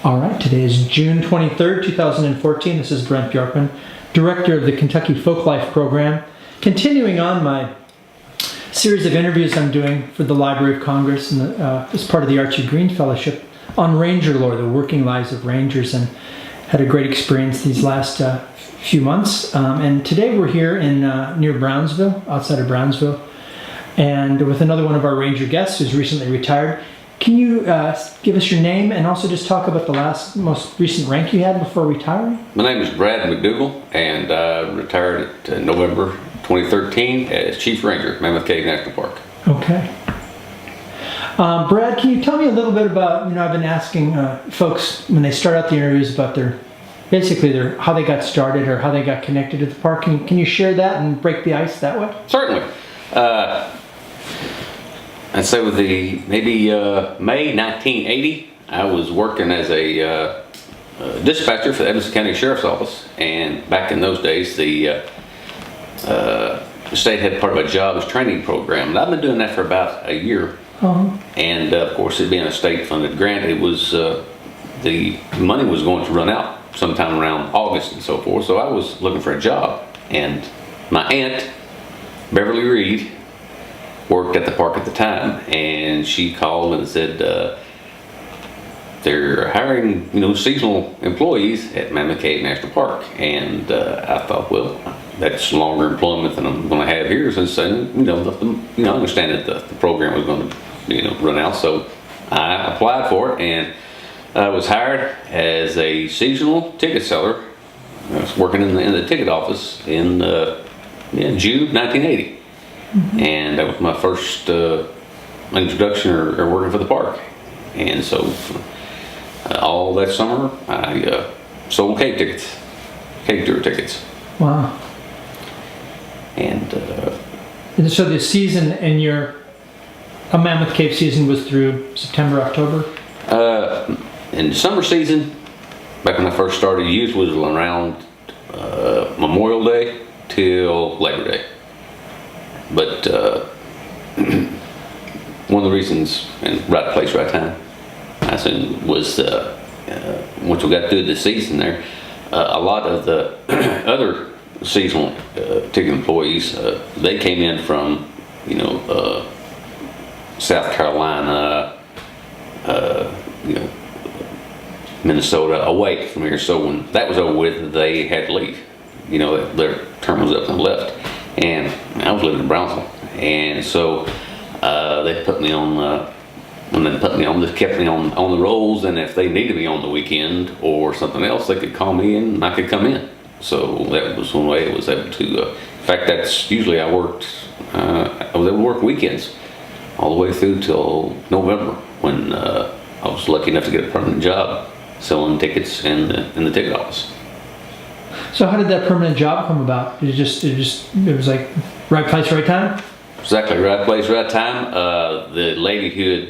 All right, today is June 23rd, 2014. This is Brent Björkman, Director of the Kentucky Folklife program, continuing on my series of interviews I'm doing for the Library of Congress and as part of the Archie Green Fellowship on ranger lore, the working lives of rangers, and had a great experience these last few months. And today we're here in near Brownsville, outside of Brownsville, and with another one of our ranger guests who's recently retired. Can you give us your name and also just talk about the most recent rank you had before retiring? My name is Brad McDougal, and I retired in November 2013 as Chief Ranger, Mammoth Cave National Park. Okay. Brad, can you tell me a little bit about, I've been asking folks when they start out the interviews about how they got started or how they got connected to the park. Can you share that and break the ice that way? Certainly. I'd say with maybe May 1980, I was working as a dispatcher for the Evanston County Sheriff's Office, and back in those days, the state had part of a jobs training program, and I've been doing that for about a year. Uh-huh. And of course, it being a state-funded grant, it was the money was going to run out sometime around August and so forth. So I was looking for a job, and my aunt, Beverly Reed, worked at the park at the time, and she called and said they're hiring seasonal employees at Mammoth Cave National Park. And I thought, well, that's longer employment than I'm going to have here, since I understand that the program was going to run out. So I applied for it, and I was hired as a seasonal ticket seller. I was working in the ticket office in June 1980. Mm-hmm. And that was my first introduction or working for the park. And so all that summer I sold cave tour tickets. Wow. And so the season in your Mammoth Cave season was through September, October? In the summer season, back when I first started, usually was around Memorial Day till Labor Day. But one of the reasons, and right place, right time, I assume, was once we got through the season there, a lot of the other seasonal ticket employees, they came in from, South Carolina, Minnesota, away from here. So when that was over with, they had to leave. Their term was up and left. And I was living in Brownsville, and so they put me on. They kept me on the rolls, and if they needed me on the weekend or something else, they could call me and I could come in. So that was one way I was able to. In fact, that's usually I worked. I was able to work weekends all the way through till November, when I was lucky enough to get a permanent job selling tickets in the ticket office. So how did that permanent job come about? It was like right place, right time? Exactly, right place, right time. The lady who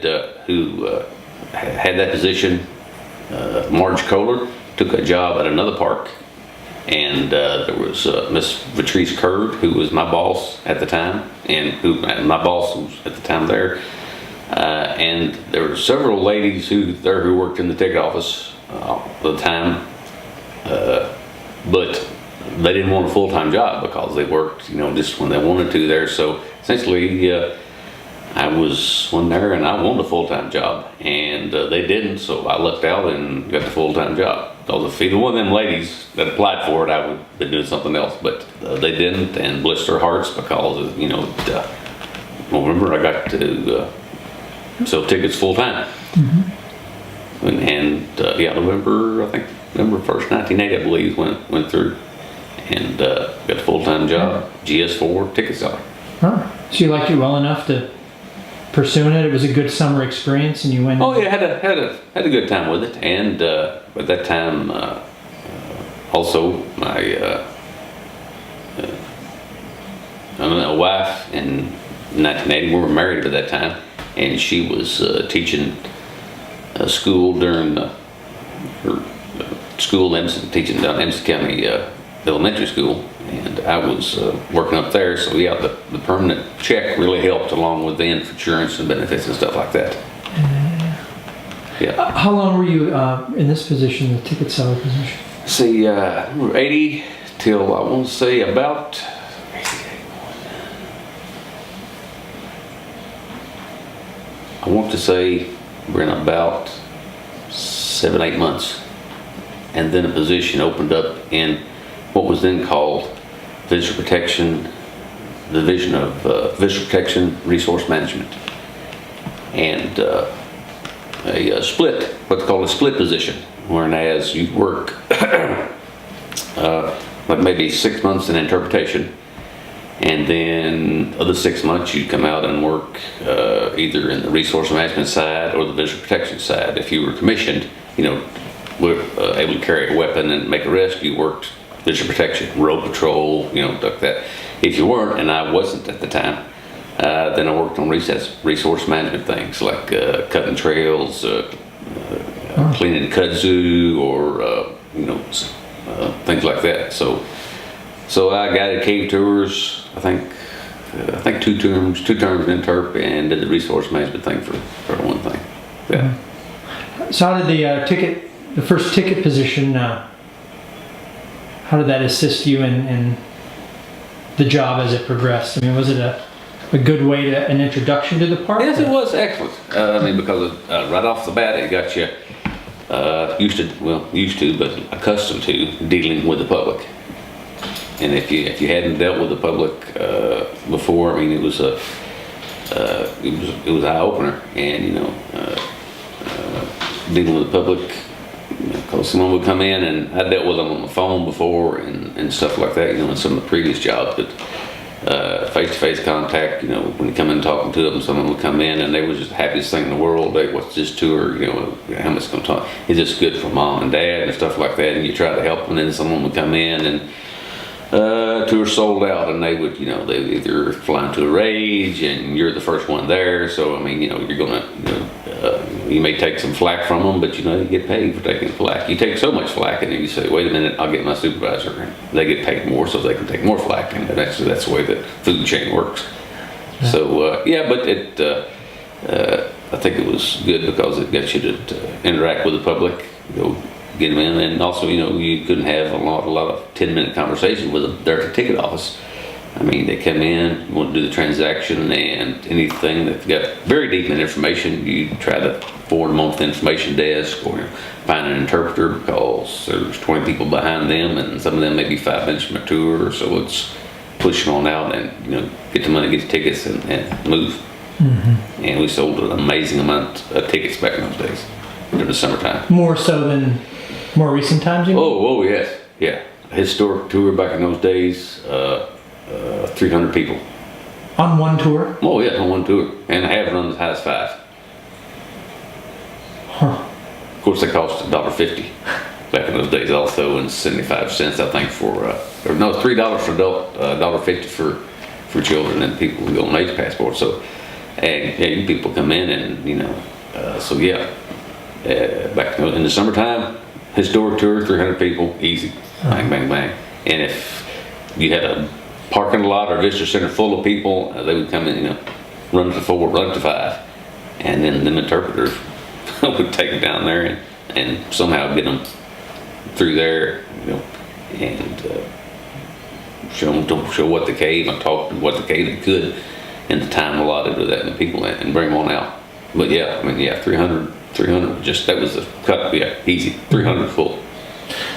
had that position, Marge Kohler, took a job at another park, and there was Miss Patrice Curd, who was my boss at the time, and my boss was at the time there. And there were several ladies who worked in the ticket office at the time. But they didn't want a full-time job because they worked, just when they wanted to there. So essentially, I was one there, and I wanted a full-time job, and they didn't. So I lucked out and got the full-time job. Because if either one of them ladies that applied for it, I would have been doing something else. But they didn't, and bless their hearts, because November I got to sell tickets full-time. Mm-hmm. November, I think. November 1st, 1980, I believe, went through, and got a full-time job, GS4 ticket seller. Huh. So you liked it well enough to pursue it? It was a good summer experience, and you went. Oh yeah, had a good time with it, and at that time, also my wife in 1980, we were married at that time, and she was teaching school during her school, teaching down Evanston County Elementary School, and I was working up there. So yeah, the permanent check really helped, along with the insurance and benefits and stuff like that. Yeah. How long were you in this position, the ticket seller position? See, we were 80 till I want to say about we're in about 7-8 months, and then a position opened up in what was then called Visitor Protection, the Division of Visitor Protection Resource Management, and a split, what's called a split position, whereas you work like maybe 6 months in interpretation, and then other 6 months you come out and work either in the resource management side or the visitor protection side. If you were commissioned, were able to carry a weapon and make a rescue, you worked visitor protection, road patrol, like that. If you weren't, and I wasn't at the time, then I worked on resource management things like cutting trails, cleaning kudzu, or things like that. So I guided cave tours. I think 2 terms in interp, and did the resource management thing for one thing. Yeah. So how did the first ticket position, how did that assist you in the job as it progressed? I mean, was it a good way to an introduction to the park? Yes, it was excellent. Because right off the bat, it got you used to, but accustomed to dealing with the public. And if you hadn't dealt with the public before, it was it was eye opener, and dealing with the public. Because someone would come in, and I dealt with them on the phone before and stuff like that, in some of the previous jobs, but face-to-face contact, when you come in talking to them, someone would come in and they were just the happiest thing in the world. Hey, what's this tour? How much it's going to talk? Is this good for mom and dad and stuff like that? And you try to help them, and then someone would come in and tour sold out, and they would, they would either fly into a rage, and you're the first one there. So you're gonna, you may take some flack from them, but you get paid for taking flack. You take so much flack, and then you say, "Wait a minute, I'll get my supervisor." And they get paid more, so they can take more flack, and that's the way the food chain works. Yeah. So but it, I think it was good because it got you to interact with the public. Get them in, and also you couldn't have a lot of 10-minute conversations with them there at the ticket office. They come in, you want to do the transaction, and anything that got very deep in information, you try to forward them off the information desk, or find an interpreter, because there's 20 people behind them, and some of them may be 5 minutes from a tour, so it's push them on out and get the money, get the tickets, and move. Mm-hmm. And we sold an amazing amount of tickets back in those days during the summertime. More so than more recent times, you mean? Oh yes, yeah. A historic tour back in those days, 300 people. On one tour? Oh yeah, on one tour. And I have run as high as 5. Huh. Of course, they cost $1.50 back in those days also, and 75 cents, I think, for, $3 for adult, $1.50 for children, and people with golden age passports. So, and yeah, people come in, and, back in the summertime, historic tour, 300 people, easy, bang, bang, bang. And if you had a parking lot or visitor center full of people, they would come in, run to 4, run to 5, and then the interpreters would take them down there and somehow get them through there, and show what the cave, and talk to what the cave they could in the time allotted with that and the people, and bring them on out. But 300, that was a cut, easy, 300 full.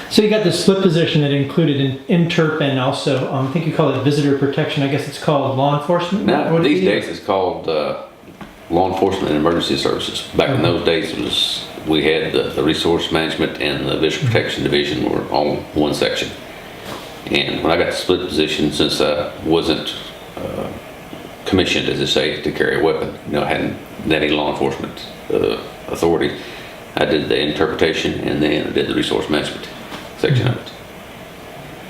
So you got the split position that included interp and also, I think you call it visitor protection. I guess it's called law enforcement? Now, these days it's called law enforcement and emergency services. Back in those days, we had the resource management and the visitor protection division were all one section. And when I got the split position, since I wasn't commissioned, as they say, to carry a weapon, I hadn't any law enforcement authority, I did the interpretation, and then I did the resource management section of it.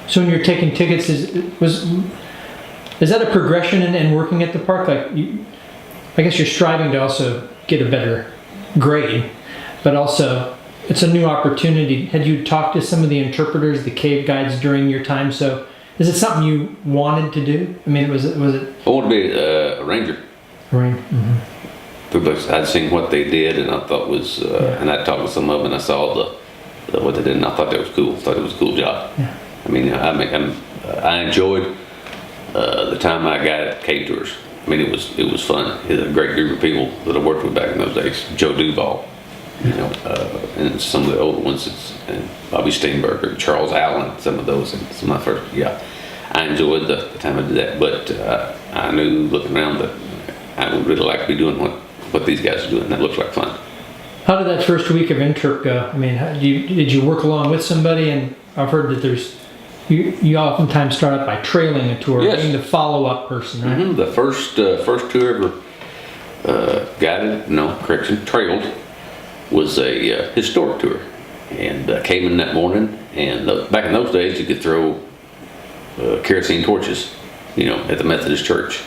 So when you're taking tickets, is that a progression in working at the park? I guess you're striving to also get a better grade, but also it's a new opportunity. Had you talked to some of the interpreters, the cave guides during your time? So is it something you wanted to do? Was it? I wanted to be a ranger. Right. Mm-hmm. I'd seen what they did, and I thought was, and I talked to some of them, and I saw what they did, and I thought that was cool. Thought it was a cool job. Yeah. I mean, I enjoyed the time I got at cave tours. I mean, it was fun. It was a great group of people that I worked with back in those days. Joe Duval, and some of the older ones, and Bobby Steenberger, Charles Allen, some of those. And some of my first, I enjoyed the time I did that. But I knew looking around that I would really like to be doing what these guys are doing. That looks like fun. How did that first week of interp go? I mean, did you work along with somebody? And I've heard that you oftentimes start out by trailing a tour, Yes. being the follow-up person, right? Mm-hmm. The first tour ever trailed was a historic tour, and came in that morning. And back in those days, you could throw kerosene torches, at the Methodist Church.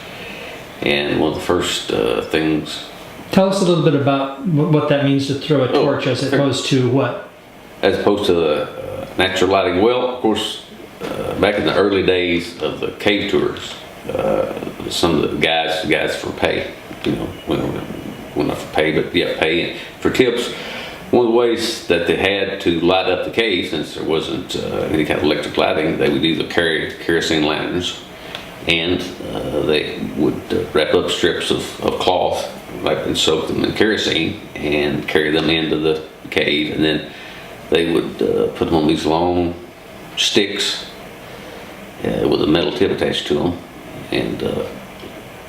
And one of the first things. Tell us a little bit about what that means to throw a torch as opposed to what? As opposed to the natural lighting. Well, of course, back in the early days of the cave tours, some of the guys for pay, well, not for pay, but pay and for tips. One of the ways that they had to light up the cave, since there wasn't any kind of electric lighting, they would either carry kerosene lanterns, and they would wrap up strips of cloth, and soak them in kerosene, and carry them into the cave, and then they would put them on these long sticks with a metal tip attached to them, and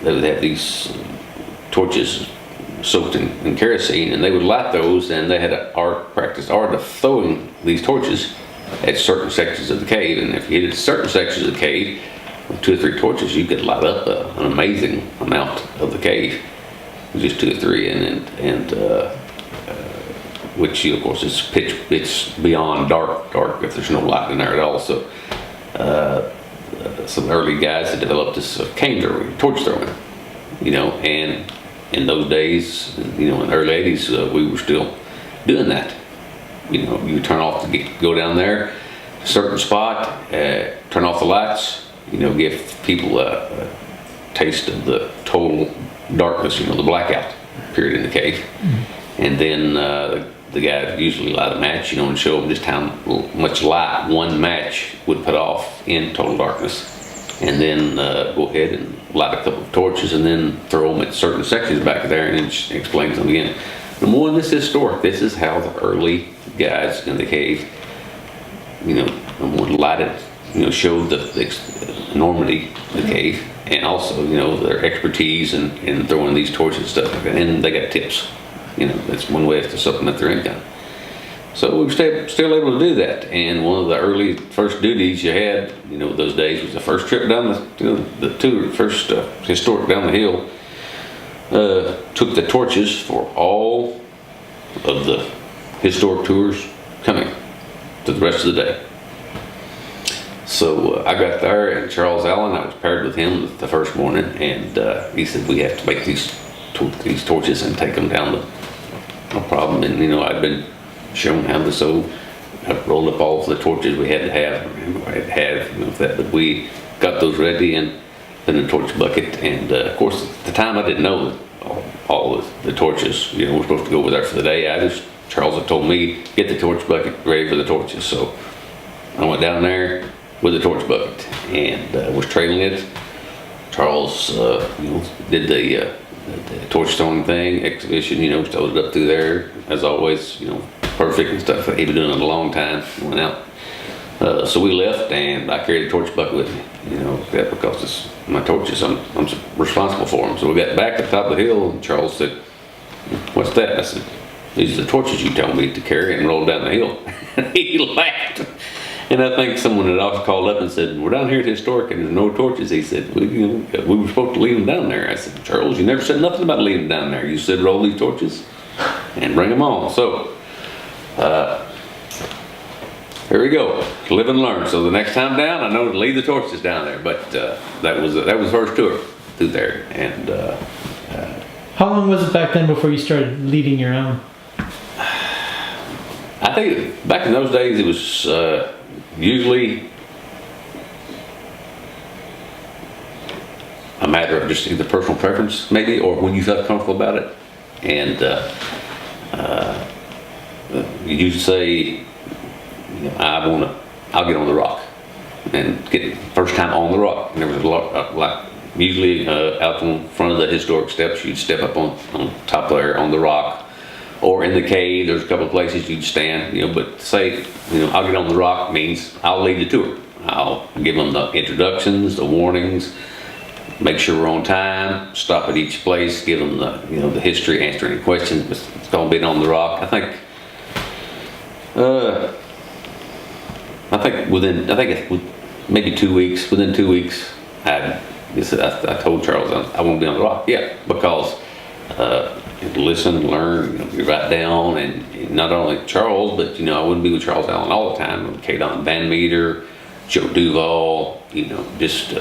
they would have these torches soaked in kerosene, and they would light those, and they had practiced art of throwing these torches at certain sections of the cave. And if you hit certain sections of the cave with 2 or 3 torches, you could light up an amazing amount of the cave with just 2 or 3, and which of course is it's beyond dark if there's no light in there at all. So some early guys had developed this cane throwing, torch throwing, and in those days, in the early 80s, we were still doing that. You turn off go down there, a certain spot, turn off the lights, give people a taste of the total darkness, the blackout period in the cave. Mm-hmm. And then the guy would usually light a match, and show them just how much light one match would put off in total darkness. And then go ahead and light a couple of torches, and then throw them at certain sections back there, and then explain to them again. Number one, this is historic. This is how the early guys in the cave, would light it, showed the enormity of the cave, and also, their expertise in throwing these torches and stuff like that. And they got tips. That's one way to supplement their income. So we were still able to do that. And one of the first duties you had, those days, was the first trip down the tour, first historic down the hill. Took the torches for all of the historic tours coming to the rest of the day. So I got there, and Charles Allen, I was paired with him the first morning, and he said, we have to make these torches and take them down no problem. And I'd been shown how to sew. I rolled up all of the torches we had to have, but we got those ready and in the torch bucket. And of course, at the time, I didn't know that all of the torches, were supposed to go over there for the day. Charles had told me, get the torch bucket ready for the torches. So I went down there with the torch bucket and was trailing it. Charles, did the torch throwing thing, exhibition, stowed it up through there, as always, perfect and stuff. He'd been doing it a long time. Went out. So we left, and I carried the torch bucket with me, because it's my torches. I'm responsible for them. So we got back to the top of the hill, and Charles said, what's that? And I said, these are the torches you told me to carry and roll down the hill. And he laughed. And I think someone had also called up and said, we're down here at Historic and there's no torches. He said, we were supposed to leave them down there. I said, Charles, you never said nothing about leaving them down there. You said roll these torches and bring them on. So here we go, live and learn. So the next time down, I know to leave the torches down there. But that was the first tour through there. And how long was it back then before you started leading your own? I think back in those days it was usually a matter of just either personal preference, maybe, or when you felt comfortable about it. And you say, I'll get on the rock and get first time on the rock. And there was a lot, like usually out in front of the historic steps, you'd step up on top there on the rock, or in the cave. There's a couple of places you'd stand, but say, I'll get on the rock means I'll lead the tour. I'll give them the introductions, the warnings, make sure we're on time, stop at each place, give them the, the history, answer any questions. It's gonna be on the rock. I think maybe 2 weeks. Within 2 weeks, I told Charles I won't be on the rock. Yeah, because listen, learn, you write down, and not only Charles, but I wouldn't be with Charles Allen all the time. K-Don Van Meter, Joe Duval, just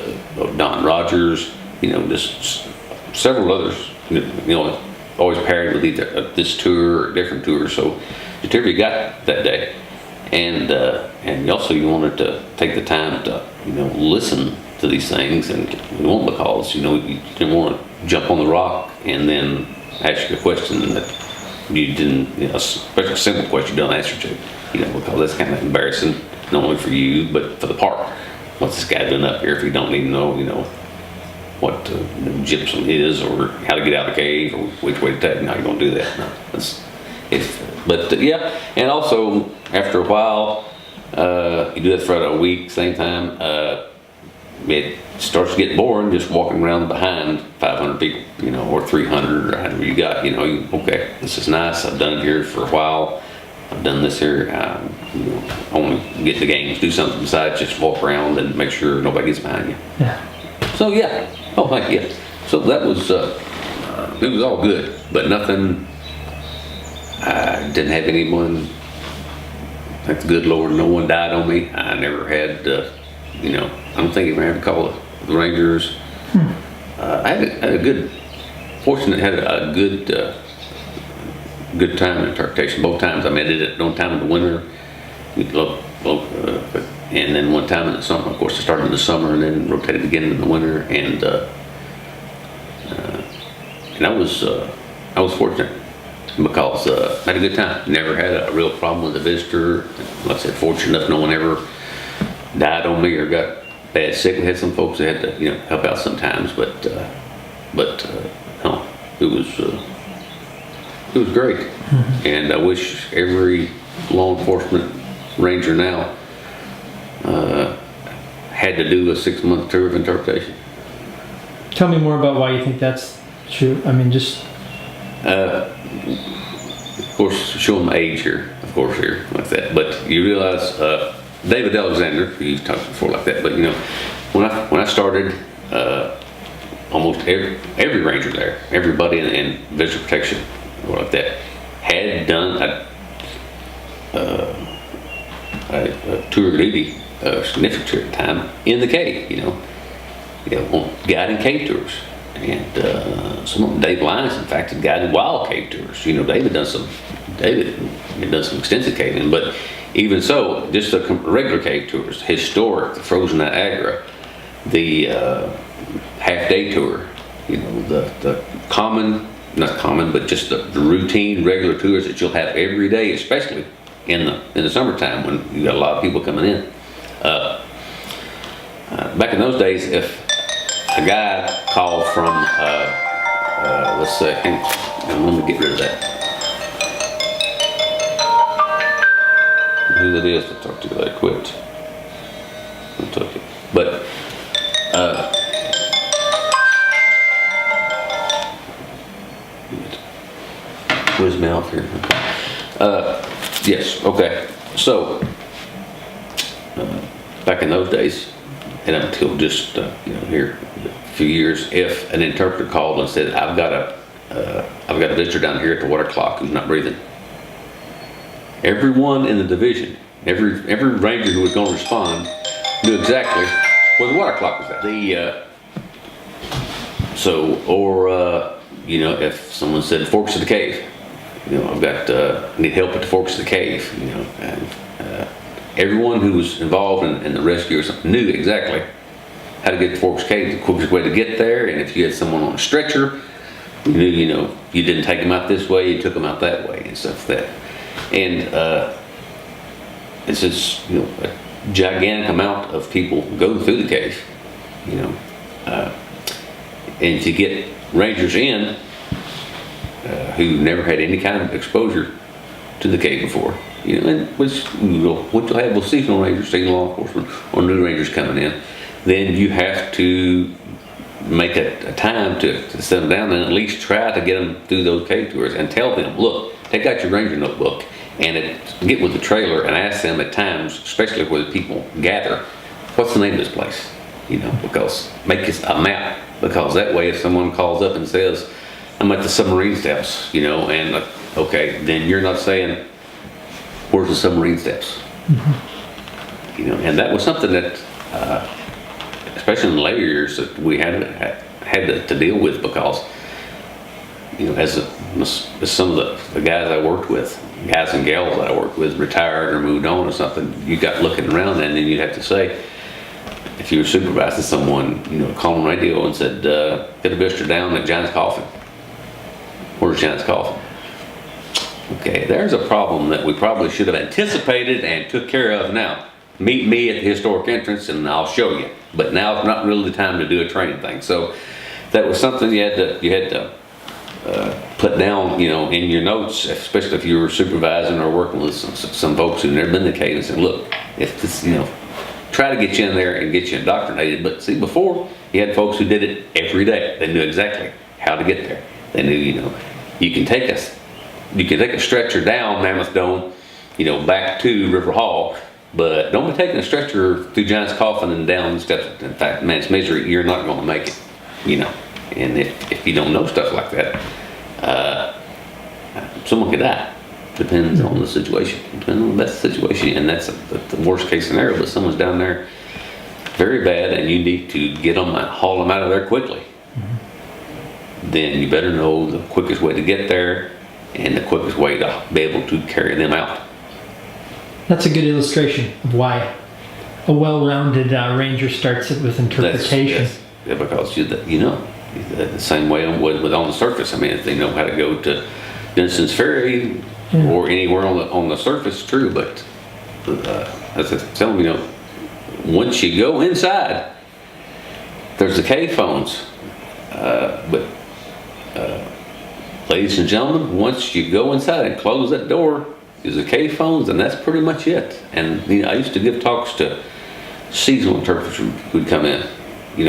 Don Rogers, just several others. Always paired with either this tour or different tours. So whatever you got that day. And also you wanted to take the time to listen to these things, and because you didn't want to jump on the rock and then ask you a question that you didn't, especially a simple question you don't answer to, because that's kind of embarrassing, not only for you but for the park. What's this guy doing up here if you don't even know what gypsum is, or how to get out of the cave, or which way to take? No, you don't do that. No, and also after a while, you do that for a week, same time, it starts to get boring just walking around behind 500 people, or 300, or however you got, okay, this is nice, I've done it here for a while, I've done this here, only get the games, do something besides just walk around and make sure nobody gets behind you. Yeah. So thank you. So that was, it was all good, but nothing. I didn't have anyone, thank the good Lord, no one died on me. I never had, I don't think I ever had a call of the Rangers. I had a good, fortunate, had a good time in interpretation both times. I did it one time in the winter, and then one time in the summer. Of course, I started in the summer and then rotated again in the winter, and I was fortunate. Because I had a good time. Never had a real problem with a visitor. Like I said, fortunate enough no one ever died on me or got bad sick. We had some folks that had to help out sometimes, but no, it was great. Mm-hmm. And I wish every law enforcement ranger now had to do a 6-month tour of interpretation. Tell me more about why you think that's true. Of course, show them age here, here, like that. But you realize, David Alexander, who you've talked before like that, but when I started, almost every ranger there, everybody in visual protection, or like that, had done a tour of duty, significant period of time in the cave, on guiding cave tours. And some of them, Dave Lyons, in fact, had guided wild cave tours. David had done some extensive caving, but even so, just the regular cave tours, historic, the frozen Niagara, the half-day tour, the common, not common, but just the routine, regular tours that you'll have every day, especially in the summertime when you got a lot of people coming in. Back in those days, if a guy called from, let's say, let me get rid of that. Who that is to talk to, they quit. I took it. But, where's me off here? Yes, okay. So, back in those days, and until just here a few years, if an interpreter called and said, I've got a visitor down here at the water clock who's not breathing, everyone in the division, every ranger who was going to respond knew exactly where the water clock was at. If someone said Forks of the Cave, I need help at the Forks of the Cave, and everyone who was involved in the rescue or something knew exactly how to get to Forks Cave, the quickest way to get there. And if you had someone on a stretcher, You knew, you didn't take them out this way, you took them out that way and stuff like that. And it's just, a gigantic amount of people go through the cave, and to get rangers in who never had any kind of exposure to the cave before, and which what you'll have with seasonal rangers, seasonal law enforcement, or new rangers coming in, then you have to make a time to sit them down and at least try to get them through those cave tours and tell them, look, take out your ranger notebook and get with the trailer and ask them at times, especially where the people gather, what's the name of this place? Because make it a map, because that way if someone calls up and says, I'm at the submarine steps, and okay, then you're not saying, where's the submarine steps? Mm-hmm. And that was something that especially in the later years that we had to deal with, because as some of the guys I worked with, guys and gals that I worked with, retired or moved on or something, you got looking around, and then you'd have to say, if you were supervising someone, call on radio and said, get a visitor down at John's Coffin. Where's John's Coffin? Okay, there's a problem that we probably should have anticipated and took care of now. Meet me at the historic entrance and I'll show you. But now it's not really the time to do a training thing. So that was something you had to put down, in your notes, especially if you were supervising or working with some folks who've never been to the cave, and said, look, if this, try to get you in there and get you indoctrinated. But see, before you had folks who did it every day. They knew exactly how to get there. They knew, you can take a stretcher down Mammoth Dome, back to River Hall. But don't be taking a stretcher through John's Coffin and down the steps. In fact, man, it's misery. You're not going to make it, And if you don't know stuff like that, someone could die. Depends on the situation. Depends on the best situation. And that's the worst case scenario. But someone's down there very bad and you need to get them and haul them out of there quickly. Mm-hmm. Then you better know the quickest way to get there and the quickest way to be able to carry them out. That's a good illustration of why a well-rounded ranger starts it with interpretation. Yeah, because the same way with on the surface. I mean, if they know how to go to Denson's Ferry or anywhere on the surface, true. But as I tell them, once you go inside, there's the cave phones. But ladies and gentlemen, once you go inside and close that door, is the cave phones, and that's pretty much it. And I used to give talks to seasonal interpreters who'd come in,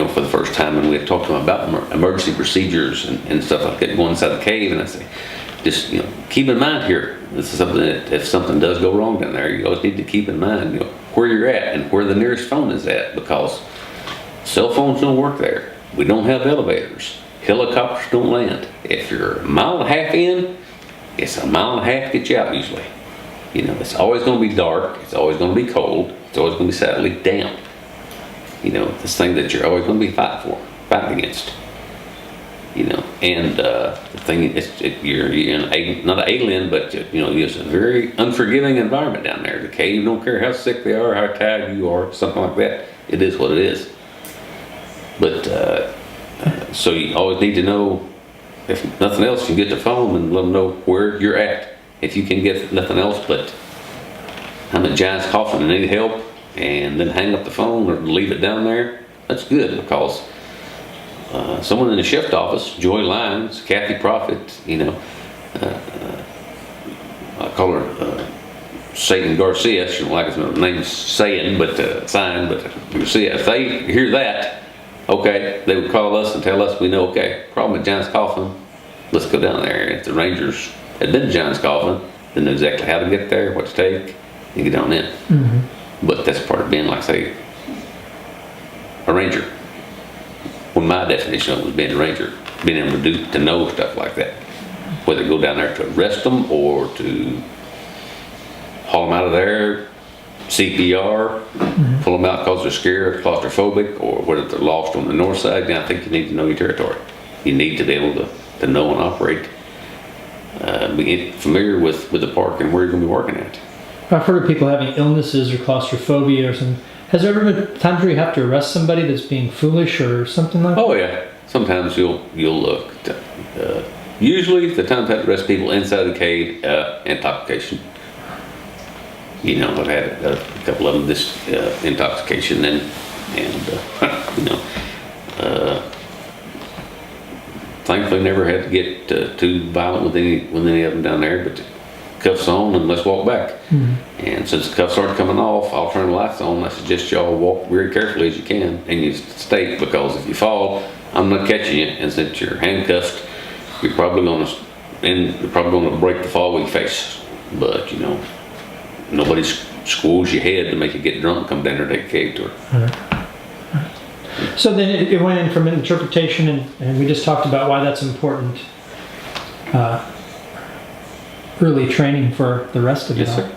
for the first time, and we'd talk to them about emergency procedures and stuff like that, going inside the cave. And I say, just keep in mind here, this is something that if something does go wrong down there, you always need to keep in mind where you're at and where the nearest phone is at, because cell phones don't work there. We don't have elevators. Helicopters don't land. If you're a mile and a half in, it's a mile and a half to get you out usually. It's always going to be dark. It's always going to be cold. It's always going to be sadly damp. This thing that you're always going to be fighting against. And the thing is, you're in not an alien, but it's a very unforgiving environment down there. The cave, don't care how sick they are, how tired you are, something like that. It is what it is. But so you always need to know, if nothing else, you get the phone and let them know where you're at. If you can get nothing else but I'm at John's Coffin and need help, and then hang up the phone or leave it down there, that's good, because someone in the shift office, Joy Lyons, Kathy Prophet, I call her Satan Garcia. She don't like his name saying, but sign, but Garcia. If they hear that, okay, they would call us and tell us, we know, okay, problem at John's Coffin, let's go down there. If the Rangers had been to John's Coffin, they knew exactly how to get there, what to take, and get on in. Mm-hmm. But that's part of being, like, say, a Ranger. Well, my definition of it was being a Ranger, being able to know stuff like that. Whether go down there to arrest them or to haul them out of there, CPR, mm-hmm. pull them out because they're scared, claustrophobic, or whether they're lost on the north side. Then I think you need to know your territory. You need to be able to know and operate, be familiar with the park and where you're going to be working at. I've heard of people having illnesses or claustrophobia or something. Has there ever been times where you have to arrest somebody that's being foolish or something like that? Oh yeah, sometimes you'll look. Usually, the times I had to arrest people inside the cave, intoxication. You know, I've had a couple of them this intoxication and you know, thankfully never had to get too violent with any of them down there. But cuffs on and let's walk back. And since the cuffs aren't coming off, I'll turn the lights on. I suggest y'all walk very carefully as you can and you stay, because if you fall, I'm not catching you. And since you're handcuffed, you're probably gonna break the fall with your face. But you know, nobody schools your head to make you get drunk and come down there and take a cave tour. So then it went in from interpretation, and we just talked about why that's important. Early training for the rest of it. Yes, sir.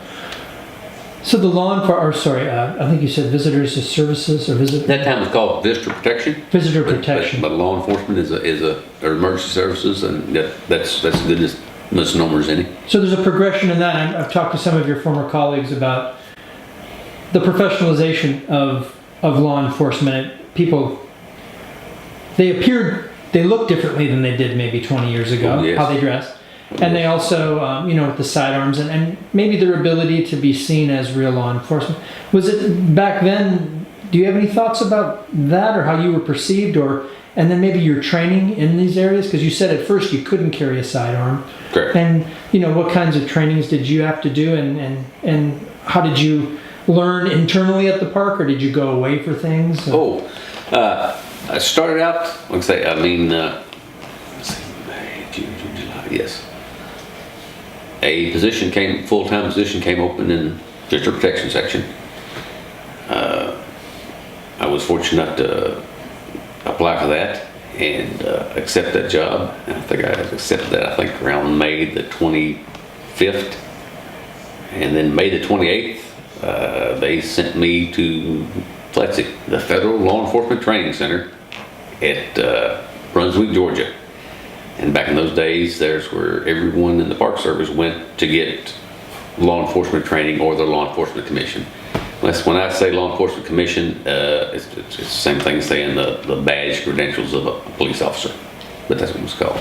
So the I think you said visitors services or visit. That time was called visitor protection. Visitor protection. But law enforcement is or emergency services, and that's as good as misnomer as any. So there's a progression in that. I've talked to some of your former colleagues about the professionalization of law enforcement. People, they look differently than they did maybe 20 years ago. Oh, yes. How they dress. And they also, with the sidearms and maybe their ability to be seen as real law enforcement. Was it back then, do you have any thoughts about that or how you were perceived, and then maybe your training in these areas? Because you said at first you couldn't carry a sidearm. Correct. And, what kinds of trainings did you have to do, and how did you learn internally at the park, or did you go away for things? I started out, let's say, May, June, July, yes. A full-time position came open in visitor protection section. I was fortunate enough to apply for that and accept that job. And I think I accepted that, around May the 25th. And then May the 28th, they sent me to the Federal Law Enforcement Training Center at Brunswick, Georgia. And back in those days, there's where everyone in the Park Service went to get law enforcement training or their law enforcement commission. When I say law enforcement commission, it's the same thing as saying the badge credentials of a police officer, but that's what it's called.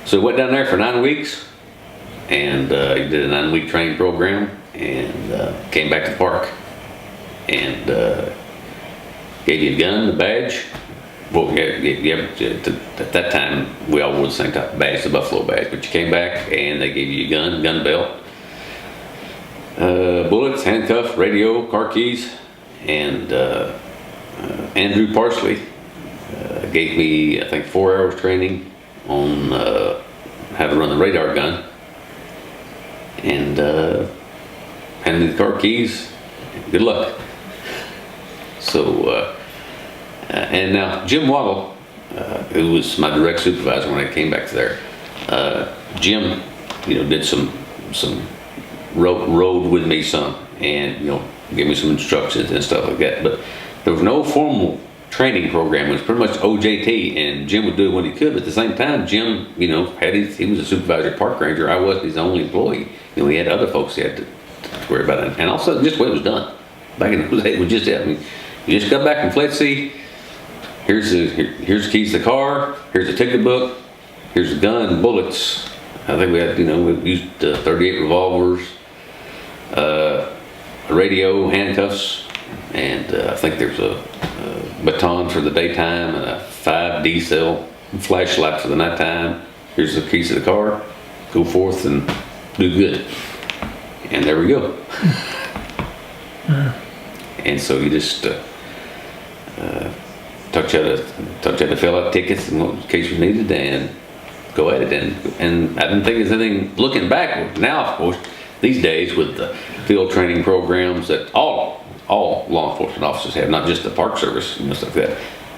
So we went down there for 9 weeks and did a 9-week training program and came back to the park and gave you a gun, the badge. Well, at that time, we all wore the same type of badge, the Buffalo badge, but you came back and they gave you a gun belt, bullets, handcuff, radio, car keys, and Andrew Parsley gave me, 4 hours training on how to run the radar gun, and handed me the car keys. Good luck. So, and now Jim Waddle, who was my direct supervisor when I came back to there, Jim, did some rode with me some, and gave me some instructions and stuff like that. But there was no formal training program. It was pretty much OJT, and Jim would do it when he could. But at the same time, Jim, he was a supervisor park ranger. I wasn't his only employee. He had other folks he had to worry about it. And also just the way it was done. Back in those days, it was just, you just got back from FLETC. Here's the keys to the car. Here's the ticket book. Here's the gun, bullets. I think we had, we used 38 revolvers, a radio, handcuffs, and I think there's a baton for the daytime and a 5D cell flashlight for the nighttime. Here's the keys to the car. Go forth and do good. And there we go. And so you just taught you how to fill out tickets in case you needed and go at it. And I didn't think there's anything, looking back now, of course, these days with the field training programs that all law enforcement officers have, not just the Park Service and stuff like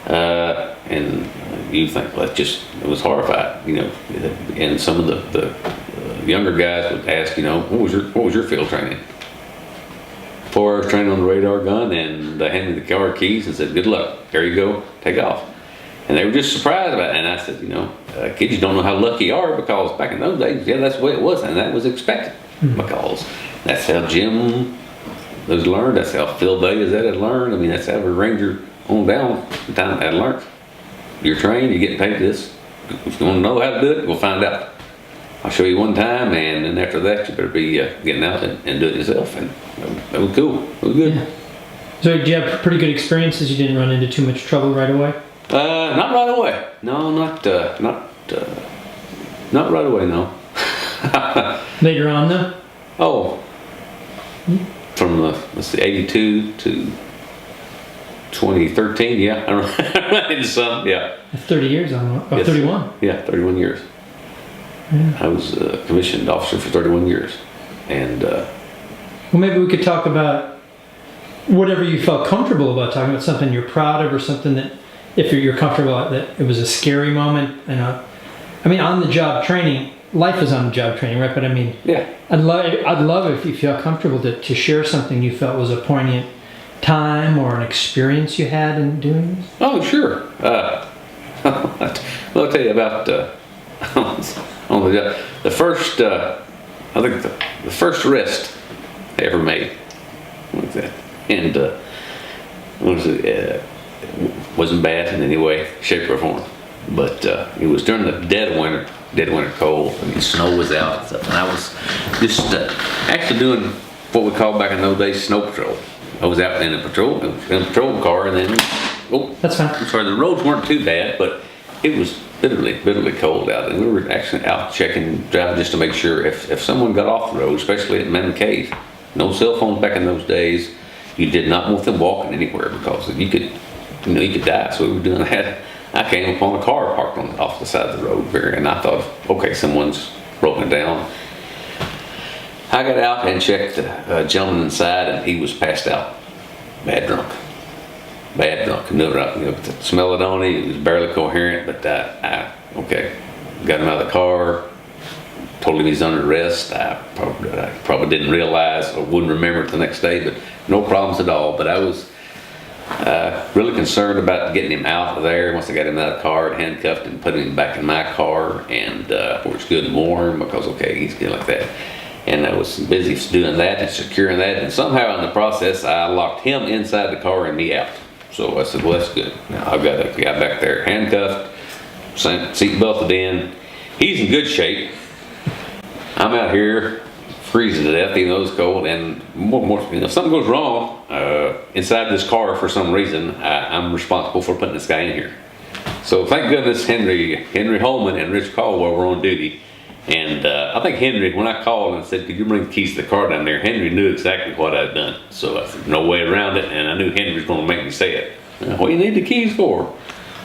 that. And you think, well, it was horrified, and some of the younger guys would ask, what was your field training? 4 hours training on the radar gun, and they handed me the car keys and said, good luck, there you go, take off. And they were just surprised about it. And I said, kids, you don't know how lucky you are, because back in those days, that's the way it was, and that was expected. Because that's how Jim was learned, that's how Phil Vegas had learned. That's how every ranger on down the time had learned. you're trained, you're getting paid this. If you want to know how to do it, we'll find out. I'll show you one time, and then after that, you better be getting out and do it yourself. And that was cool. It was good. Yeah. So did you have pretty good experiences? You didn't run into too much trouble right away? Not right away. No, not right away. No. Later on, though? Oh, from let's see, 82 to 2013. Yeah, I ran into some. Yeah. 30 years on. Oh, Yes. 31. Yeah, 31 years. Yeah. I was a commissioned officer for 31 years, and Well, maybe we could talk about whatever you felt comfortable about talking about, something you're proud of, or something that, if you're comfortable that it was a scary moment. And I mean, on the job training, life is on the job training, right? But I mean, yeah. I'd love if you feel comfortable to share something you felt was a poignant time or an experience you had in doing this. Oh, sure. Well, I'll tell you about on the first. I think the first arrest I ever made. What was that? And what was it? Wasn't bad in any way, shape, or form. But it was during the dead winter cold. I mean, snow was out and stuff, and I was just actually doing what we called back in those days snow patrol. I was out in a patrol car, and then That's fine. I'm sorry, the roads weren't too bad, but it was bitterly cold out, and we were actually out driving just to make sure if someone got off the road, especially at Mammoth Cave, no cell phones back in those days. You did not want them walking anywhere because you could die. So we were doing that. I came upon a car parked off the side of the road there, and I thought, okay, someone's broken down. I got out and checked a gentleman inside, and he was passed out, bad drunk. The smell it on him. He was barely coherent, but I got him out of the car. Told him he's under arrest. I probably didn't realize or wouldn't remember it the next day, but no problems at all. But I was really concerned about getting him out of there. Once I got him out of the car and handcuffed him, put him back in my car, and where it's good and warm, because he's good like that. And I was busy doing that and securing that, and somehow in the process I locked him inside the car and me out. So I said, well, that's good. Now I've got a guy back there handcuffed, seat belted in. He's in good shape. I'm out here freezing to death, even though it's cold. And if something goes wrong inside this car for some reason, I'm responsible for putting this guy in here. So thank goodness Henry Holman and Rich Caldwell were on duty. And I think Henry, when I called and said, could you bring the keys to the car down there, Henry knew exactly what I'd done. So I said, no way around it, and I knew Henry was going to make me say it. What do you need the keys for?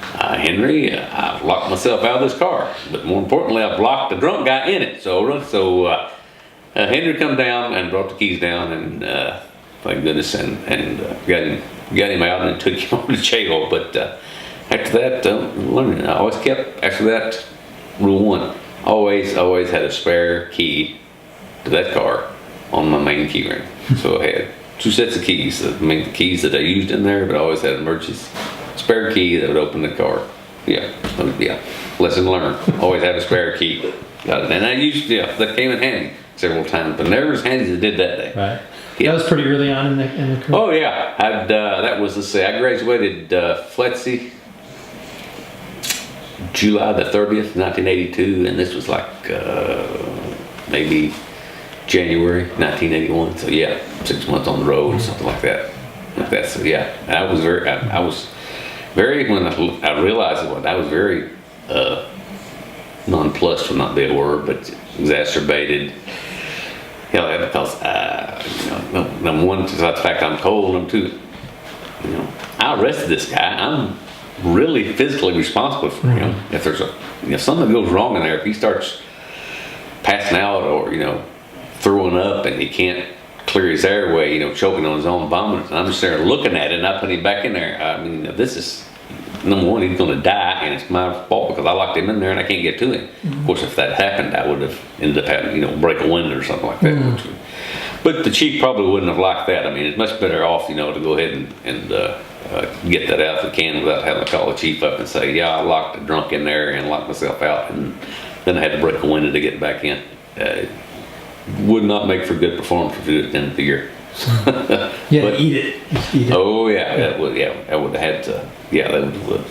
Henry, I've locked myself out of this car, but more importantly, I've locked the drunk guy in it. So Henry come down and brought the keys down, and thank goodness, and got him out and took him over to jail. But after that, learning, I always kept, after that, rule one. Always had a spare key to that car on my main key ring. So I had 2 sets of keys, the keys that I used in there, but I always had an emergency spare key that would open the car. Yeah, lesson learned. Always have a spare key. Got it. And I used, that came in handy several times, but never as handy as it did that day. Right. Yeah. That was pretty early on in the career. Oh yeah, that was, let's see, I graduated FLETC July the 30th, 1982, and this was like maybe January 1981. So yeah, 6 months on the road, something like that. So yeah, I was very when I realized it, I was very nonplussed would not be a word, but exacerbated. Because number one, it's not the fact I'm cold. Number two, I arrested this guy. I'm really physically responsible for him. If there's if something goes wrong in there, if he starts passing out or throwing up and he can't clear his airway, choking on his own vomit, and I'm just there looking at it, and I put him back in there. I mean, this is number one, he's going to die, and it's my fault because I locked him in there and I can't get to him. Of course, if that happened, I would have ended up having break a window or something like that. But the chief probably wouldn't have liked that. I mean, it's much better off to go ahead and get that out if we can without having to call the chief up and say, yeah, I locked the drunk in there and locked myself out, and then I had to break a window to get back in. Would not make for good performance if you did it at the end of the year. Eat it. Oh yeah, that would have had to. Yeah, that would.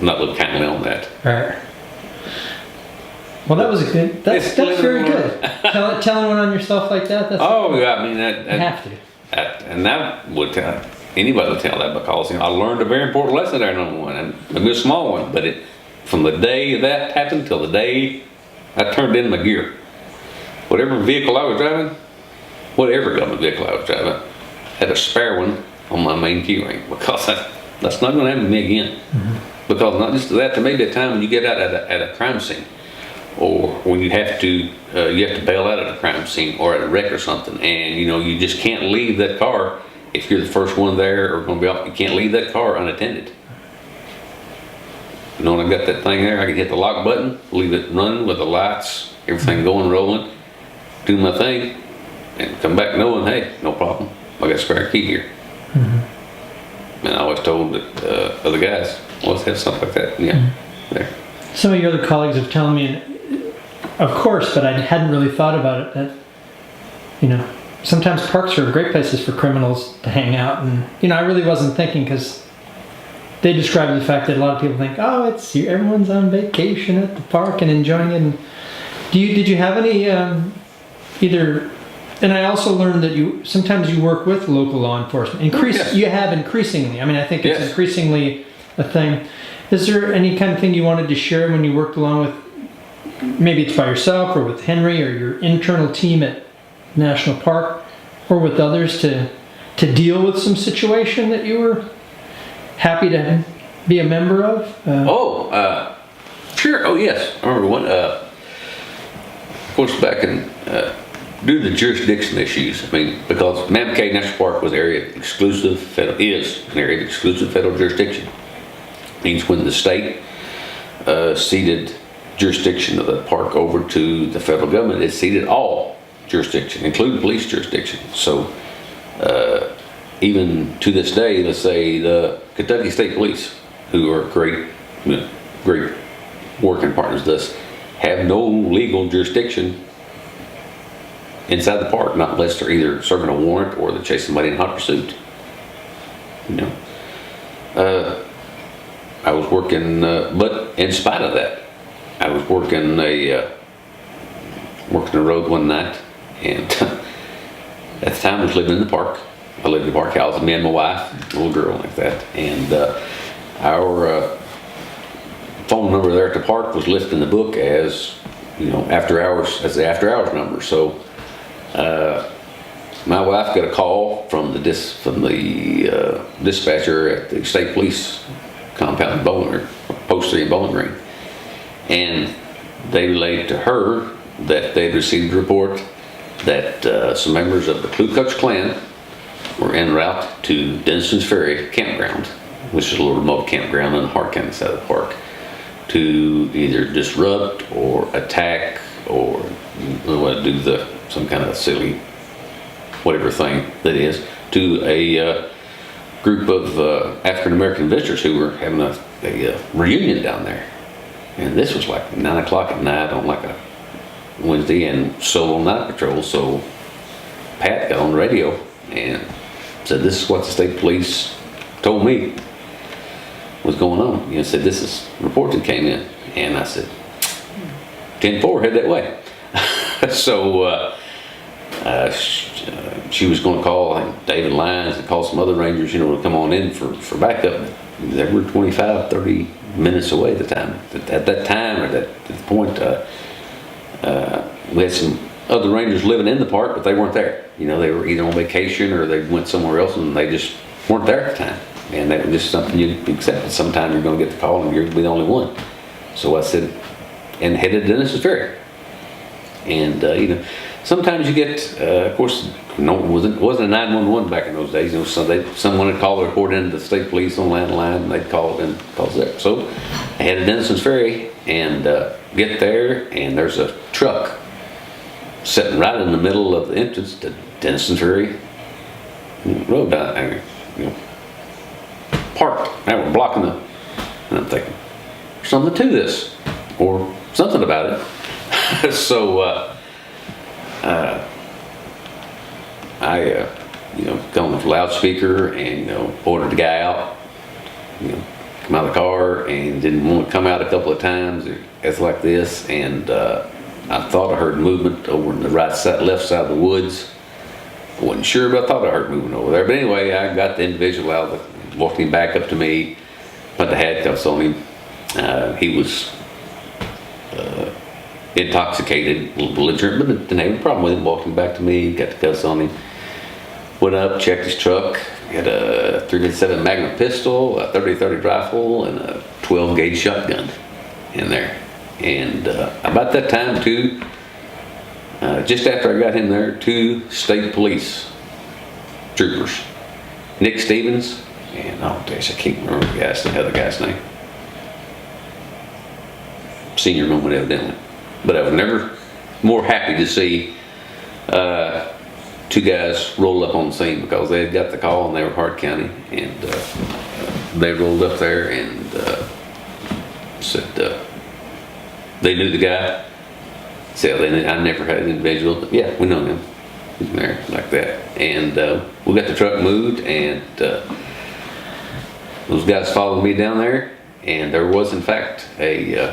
not look kindly on that. Right. Well, that was a good. That's very good. Telling one on yourself like that. That's Yeah, I mean you have to. and that would tell anybody would tell that, because I learned a very important lesson there. Number one, and maybe a small one, but from the day that happened till the day I turned in my gear, whatever vehicle I was driving, whatever government vehicle I was driving, had a spare one on my main key ring, because that's not going to happen to me again. Mm-hmm. Because not just that, there may be a time when you get out at a crime scene, or when you have to bail out at a crime scene or at a wreck or something, and you just can't leave that car. If you're the first one there or going to be out, you can't leave that car unattended. When I got that thing there, I can hit the lock button, leave it running with the lights, everything going, rolling, do my thing, and come back knowing, hey, no problem, I got a spare key here. Mm-hmm. And I always told that other guys, always have something like that, there. Some of your other colleagues have told me, of course, but I hadn't really thought about it, that, sometimes parks are great places for criminals to hang out. And, I really wasn't thinking, because they describe the fact that a lot of people think, oh, everyone's on vacation at the park and enjoying it. And did you have any, either, and I also learned that sometimes you work with local law enforcement. Yes. You have increasingly. I mean, I think it's Yes. increasingly a thing. Is there any kind of thing you wanted to share when you worked along with, maybe it's by yourself or with Henry or your internal team at National Park, or with others, to deal with some situation that you were happy to be a member of? Sure. Oh, yes. I remember one. Of course, back in due to the jurisdiction issues. I mean, because Mammoth Cave National Park was an area of exclusive federal jurisdiction. Means when the state ceded jurisdiction of the park over to the federal government, it ceded all jurisdiction, including police jurisdiction. So even to this day, let's say the Kentucky State Police, who are great working partners with us, have no legal jurisdiction inside the park, not unless they're either serving a warrant or they're chasing somebody in hot pursuit. I was working, but in spite of that, I was working the road one night, and at the time I was living in the park. I lived in the park house, me and my wife, a little girl like that, and our phone number there at the park was listed in the book as after hours, as the after hours number. So my wife got a call from the dispatcher at the state police compound in Post 3 in Bowling Green, and they relayed to her that they'd received a report that some members of the Ku Klux Klan were en route to Dennison's Ferry campground, which is a little remote campground on the Hart County side of the park, to either disrupt or attack or do some kind of silly whatever thing that is to a group of African American visitors who were having a reunion down there. And this was like 9 o'clock at night on like a Wednesday, and solo night patrol. So Pat got on the radio and said, this is what the state police told me was going on. Said, this is reports that came in. And I said, 10-4, head that way. So she was going to call David Lyons and call some other rangers, to come on in for backup. They were 25, 30 minutes away at the time. At that time, or at the point, we had some other rangers living in the park, but they weren't there. They were either on vacation or they went somewhere else, and they just weren't there at the time. And that was just something you accept. Sometime you're going to get the call and you're going to be the only one. So I said, and headed to Dennison's Ferry. And sometimes you get, of course, it wasn't a 911 back in those days. Someone would call a report into the state police on landline, and they'd call it in, calls there. So I headed to Dennison's Ferry and get there, and there's a truck sitting right in the middle of the entrance to Dennison's Ferry road down there, parked. Now we're blocking and I'm thinking, there's something to this, or something about it. So I got on the loudspeaker and ordered the guy out, come out of the car and didn't want to come out a couple of times. It's like this, and I thought I heard movement over in the left side of the woods. I wasn't sure, but I thought I heard movement over there. But anyway, I got the individual out, walked him back up to me, put the handcuffs on him. He was intoxicated, a little belligerent, but didn't have a problem with him. Walked him back to me, got the cuffs on him. Went up, checked his truck, had a .357 Magnum pistol, a 30-30 rifle, and a 12-gauge shotgun in there. And about that time, too, just after I got him there, 2 state police troopers, Nick Stevens, and oh gosh, I can't remember the other guy's name. Senior moment, evidently. But I was never more happy to see 2 guys roll up on the scene, because they had got the call and they were Hart County, and they rolled up there and said they knew the guy. Said I never had an individual, but yeah, we know him. He's there like that, and we got the truck moved, and those guys followed me down there, and there was in fact a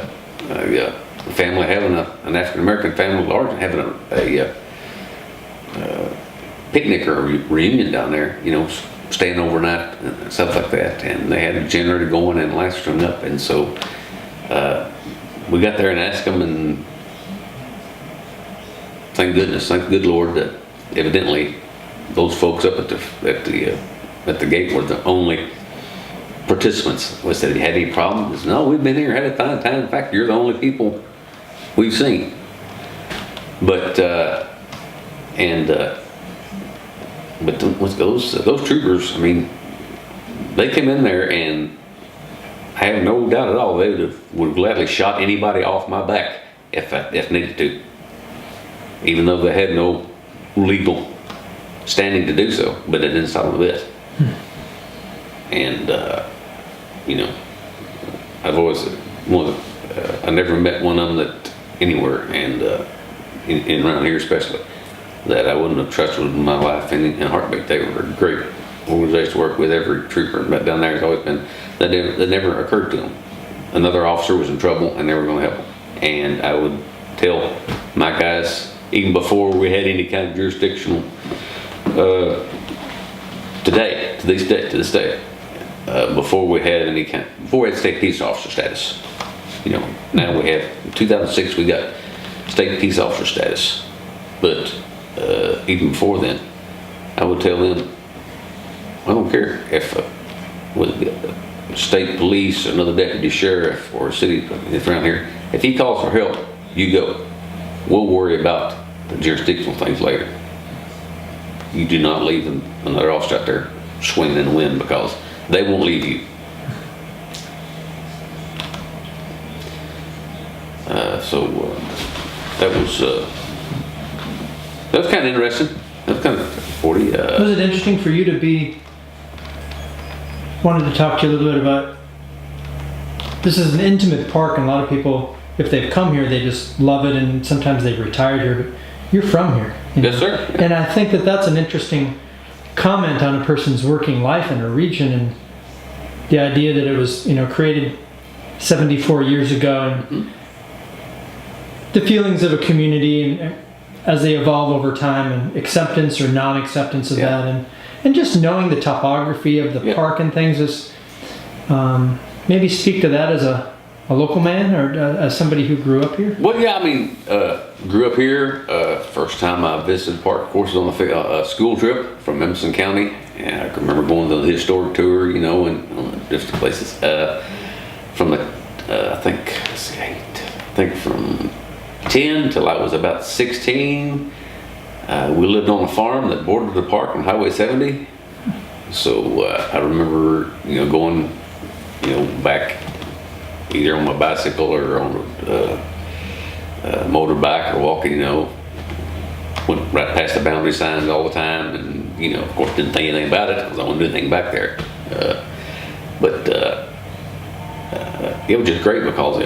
family having an African American family large having a picnic or reunion down there, staying overnight and stuff like that. And they had a generator going and lights strung up. And so we got there and asked them, and thank the good Lord that evidently those folks up at the gate were the only participants. We said, "You had any problems?" No, we've been here, had a fine time. In fact, you're the only people we've seen. But those troopers, I mean, they came in there, and I have no doubt at all they would have gladly shot anybody off my back if needed to, even though they had no legal standing to do so. But it didn't stop them a bit. And I've always I never met one of them that anywhere, and in around here especially, that I wouldn't have trusted with my life in a heartbeat. They were a great organization to work with. Every trooper but down there has always been, that never occurred to them another officer was in trouble and they were going to help them. And I would tell my guys, even before we had any kind of jurisdictional to this day, before we had state peace officer status, now we have, in 2006 we got state peace officer status, but even before then, I would tell them, I don't care if state police, another deputy sheriff, or a city around here, if he calls for help, you go. We'll worry about the jurisdictional things later. You do not leave another officer out there swinging in the wind, because they won't leave you. That was kind of interesting. That was kind of 40. Was it interesting for you to be? Wanted to talk to you a little bit about. This is an intimate park, and a lot of people, if they've come here, they just love it, and sometimes they've retired here. But you're from here. Yes, sir. And I think that's an interesting comment on a person's working life in a region, and the idea that it was, created 74 years ago, and the feelings of a community, and as they evolve over time, and acceptance or non-acceptance of that, and just knowing the topography of the park and things is, maybe speak to that as a local man, or as somebody who grew up here. Well, yeah, I mean, grew up here. First time I visited the park, of course, was on a school trip from Emerson County, and I can remember going to the historic tour, and on different places. From the, I think from 10 till I was about 16, we lived on a farm that bordered the park on Highway 70. So I remember, going, back either on my bicycle or on a motorbike or walking, went right past the boundary signs all the time, and of course didn't think anything about it because I wasn't doing anything back there. But it was just great because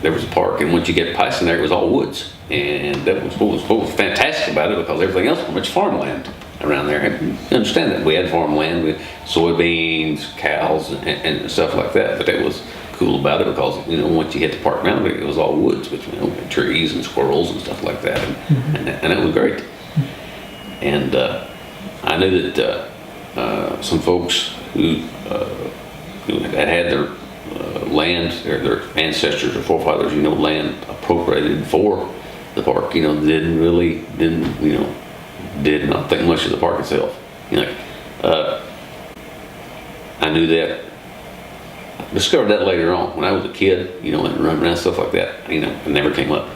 there was a park, and once you get past in there, it was all woods, and that was what was fantastic about it, because everything else was much farmland. around there. And you understand that we had farmland with soybeans, cows, and stuff like that. But that was cool about it because once you hit the park boundary, it was all woods, which trees and squirrels and stuff like that, and it was great. And I knew that some folks who had their land, or their ancestors or forefathers, land appropriated for the park, did not think much of the park itself. I knew that. Discovered that later on when I was a kid, and running around stuff like that. It never came up.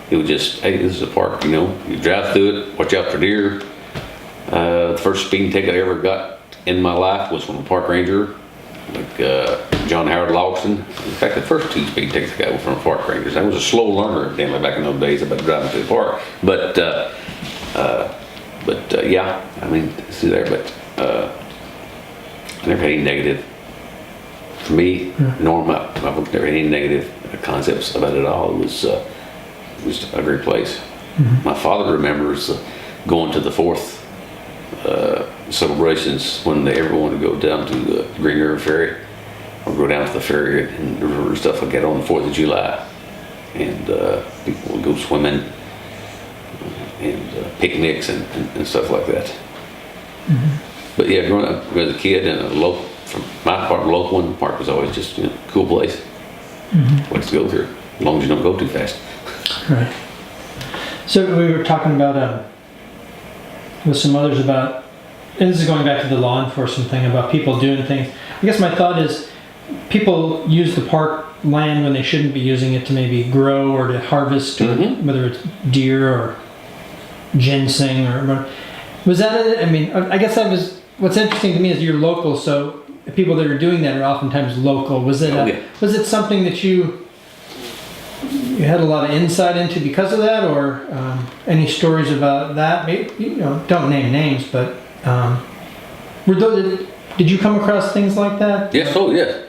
It was just, hey, this is a park. You drive through it, watch out for deer. The first speeding ticket I ever got in my life was from a park ranger, like John Howard Lawson. In fact, the first 2 speeding tickets I got were from park rangers. I was a slow learner, evidently, back in those days about driving through the park. But yeah, see there. But I never had any negative. For me, Norm, I've never had any negative concepts about it at all. It was a great place. My father remembers going to the 4th celebrations when everyone would go down to the Green River Ferry, or go down to the ferry and the river and stuff like that on the 4th of July. And people would go swimming and picnics and stuff like that. But yeah, growing up as a kid in from my part, local one, the park was always just a cool place. Place to go through, as long as you don't go too fast. Right. So we were talking about with some others about, and this is going back to the law enforcement thing about people doing things. I guess my thought is people use the park land when they shouldn't be using it to maybe grow or to harvest, or whether it's deer or ginseng or was that it? I guess that was what's interesting to me is you're local, so the people that are doing that are oftentimes local. Was it was it something that you had a lot of insight into because of that, or any stories about that? Maybe, don't name names, but did you come across things like that? Yes. Oh, yes.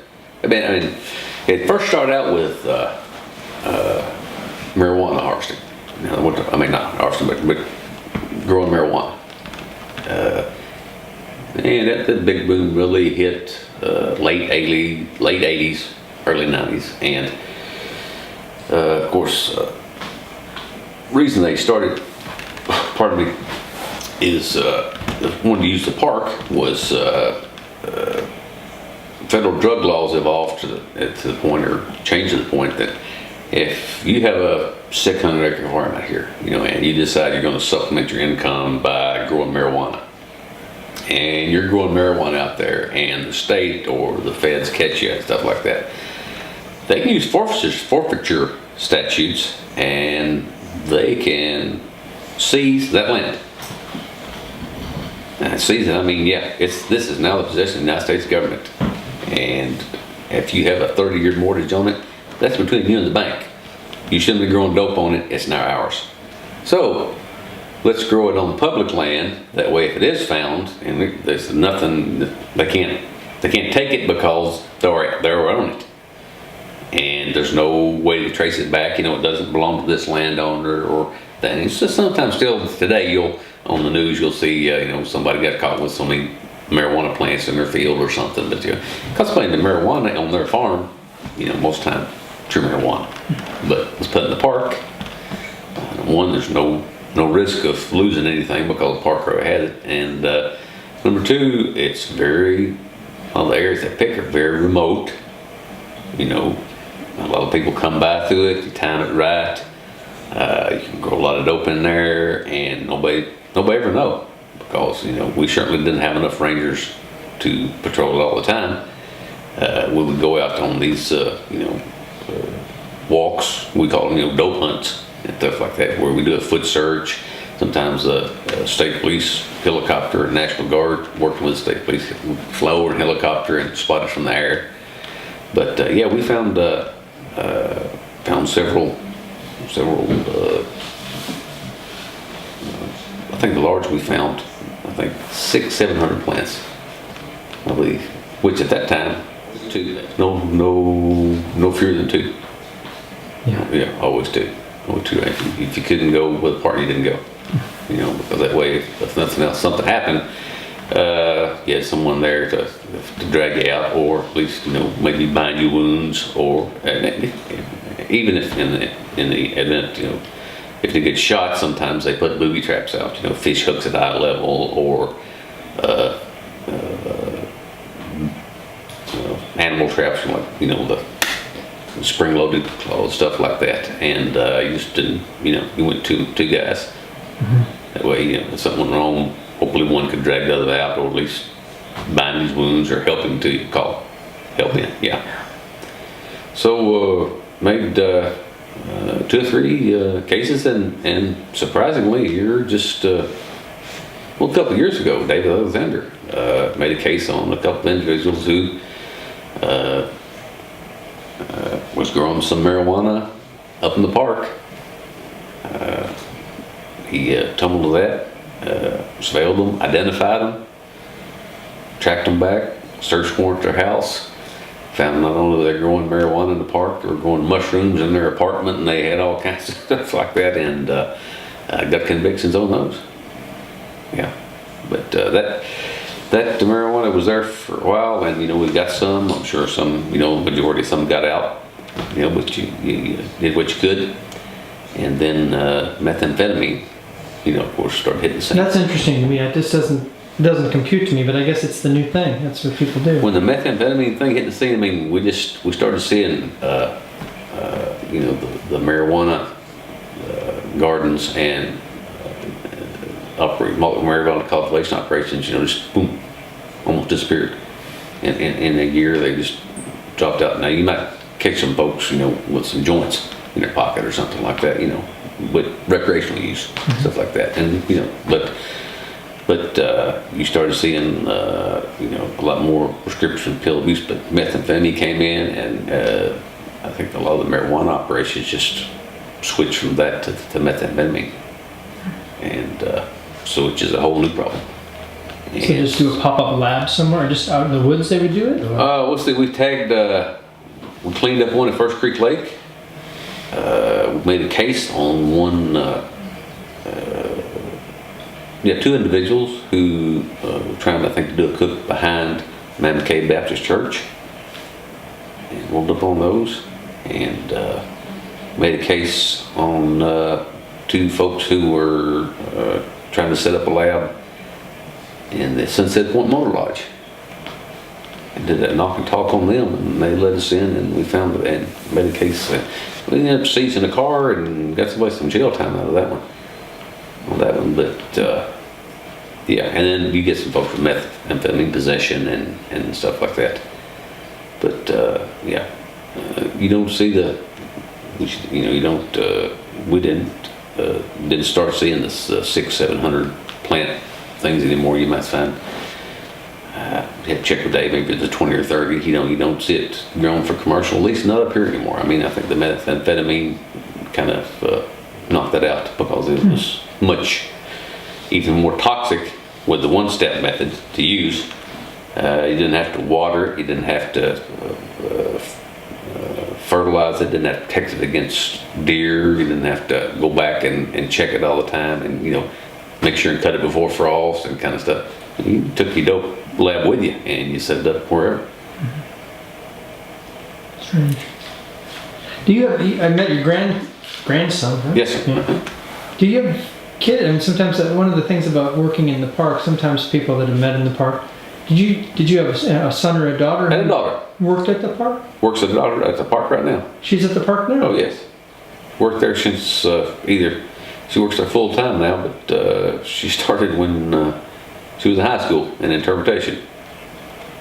It first started out with marijuana harvesting. Not harvesting, but growing marijuana. And that big boom really hit late 80s, early 90s. And of course, reason they started, is wanted to use the park was federal drug laws evolved to the point, or changed to the point, that if you have a 600-acre farm out here, and you decide you're going to supplement your income by growing marijuana, and you're growing marijuana out there, and the state or the feds catch you and stuff like that, they can use forfeiture statutes, and they can seize that land. And seize it, this is now the possession of the United States government. And if you have a 30-year mortgage on it, that's between you and the bank. You shouldn't be growing dope on it. It's now ours. So let's grow it on public land. That way, if it is found, and there's nothing, they can't take it because they're on it, and there's no way to trace it back. It doesn't belong to this landowner or that. And it's just sometimes still today, on the news you'll see somebody got caught with so many marijuana plants in their field or something. But contemplating the marijuana on their farm, most time true marijuana. But it's put in the park. One, there's no risk of losing anything because the park already had it, and number two, it's the areas they pick are very remote. A lot of people come by through it. You time it right. You can grow a lot of dope in there, and nobody ever know, because we certainly didn't have enough rangers to patrol it all the time. We would go out on these walks. We call them dope hunts and stuff like that, where we do a foot search. Sometimes a state police helicopter, National Guard working with the state police, would fly over in a helicopter and spot us from the air. But we found several. I think the large we found, 600-700 plants, I believe. Which at that time, no fewer than 2. Yeah, always 2. Always 2. If you couldn't go with a party, you didn't go. because that way, if nothing else, something happened, you had someone there to drag you out, or at least, maybe bind you wounds, or even if in the event, if they get shot, sometimes they put booby traps out, fish hooks at eye level, or animal traps, like, the spring-loaded claws, stuff like that. And you just didn't, you went two guys. Mm-hmm. That way, if something went wrong, hopefully one could drag the other out, or at least bind his wounds, or help him till you call help in. Yeah. So made 2 or 3 cases, and surprisingly, you're just a couple of years ago, David Alexander made a case on a couple of individuals who was growing some marijuana up in the park. He tumbled to that, surveilled them, identified them, tracked them back, search warrant their house, found not only they're growing marijuana in the park, they were growing mushrooms in their apartment, and they had all kinds of stuff like that, and got convictions on those. Yeah, but that marijuana was there for a while, and we got some. I'm sure some, majority, some got out. But you did what you could, and then methamphetamine, of course, started hitting the scene. That's interesting to me. It just doesn't compute to me, but I guess it's the new thing. That's what people do. When the methamphetamine thing hit the scene, we started seeing, the marijuana gardens and marijuana cultivation operations, just boom, almost disappeared. In a year, they just dropped out. Now you might catch some folks, with some joints in their pocket or something like that, with recreational use, mm-hmm. stuff like that. And but you started seeing, a lot more prescription pill abuse. But methamphetamine came in, and I think a lot of the marijuana operations just switched from that to methamphetamine, and so which is a whole new problem. So just do a pop-up lab somewhere, or just out in the woods they would do it? Let's see, we cleaned up one at First Creek Lake. We made a case on one, 2 individuals who were trying, I think, to do a cook behind Mammoth Cave Baptist Church, and rolled up on those, and made a case on 2 folks who were trying to set up a lab in the Sunset Point Motor Lodge, and did a knock and talk on them, and they let us in, and we found it and made a case. We ended up seizing a car and got somebody some jail time out of that one. But yeah, and then you get some folks with methamphetamine possession and stuff like that. But you don't see we didn't start seeing this 600-700 plant things anymore. You might find, you have to check with Dave, maybe it's 20 or 30, you don't see it grown for commercial, at least not up here anymore. I think the methamphetamine kind of knocked that out, because it was much even more toxic with the one-step method to use. You didn't have to water it, you didn't have to fertilize it, didn't have to protect it against deer, you didn't have to go back and check it all the time, and make sure and cut it before frost and kind of stuff. You took your dope lab with you, and you set it up wherever. Strange. Do you have? I met your grandson. Right? Yes, sir. Yeah. Do you have kids? And sometimes one of the things about working in the park, sometimes people that have met in the park. Did you have a son or a daughter? I had a daughter. Worked at the park? Works at the park right now. She's at the park now? Oh yes. Worked there since she works there full time now, but she started when she was in high school in interpretation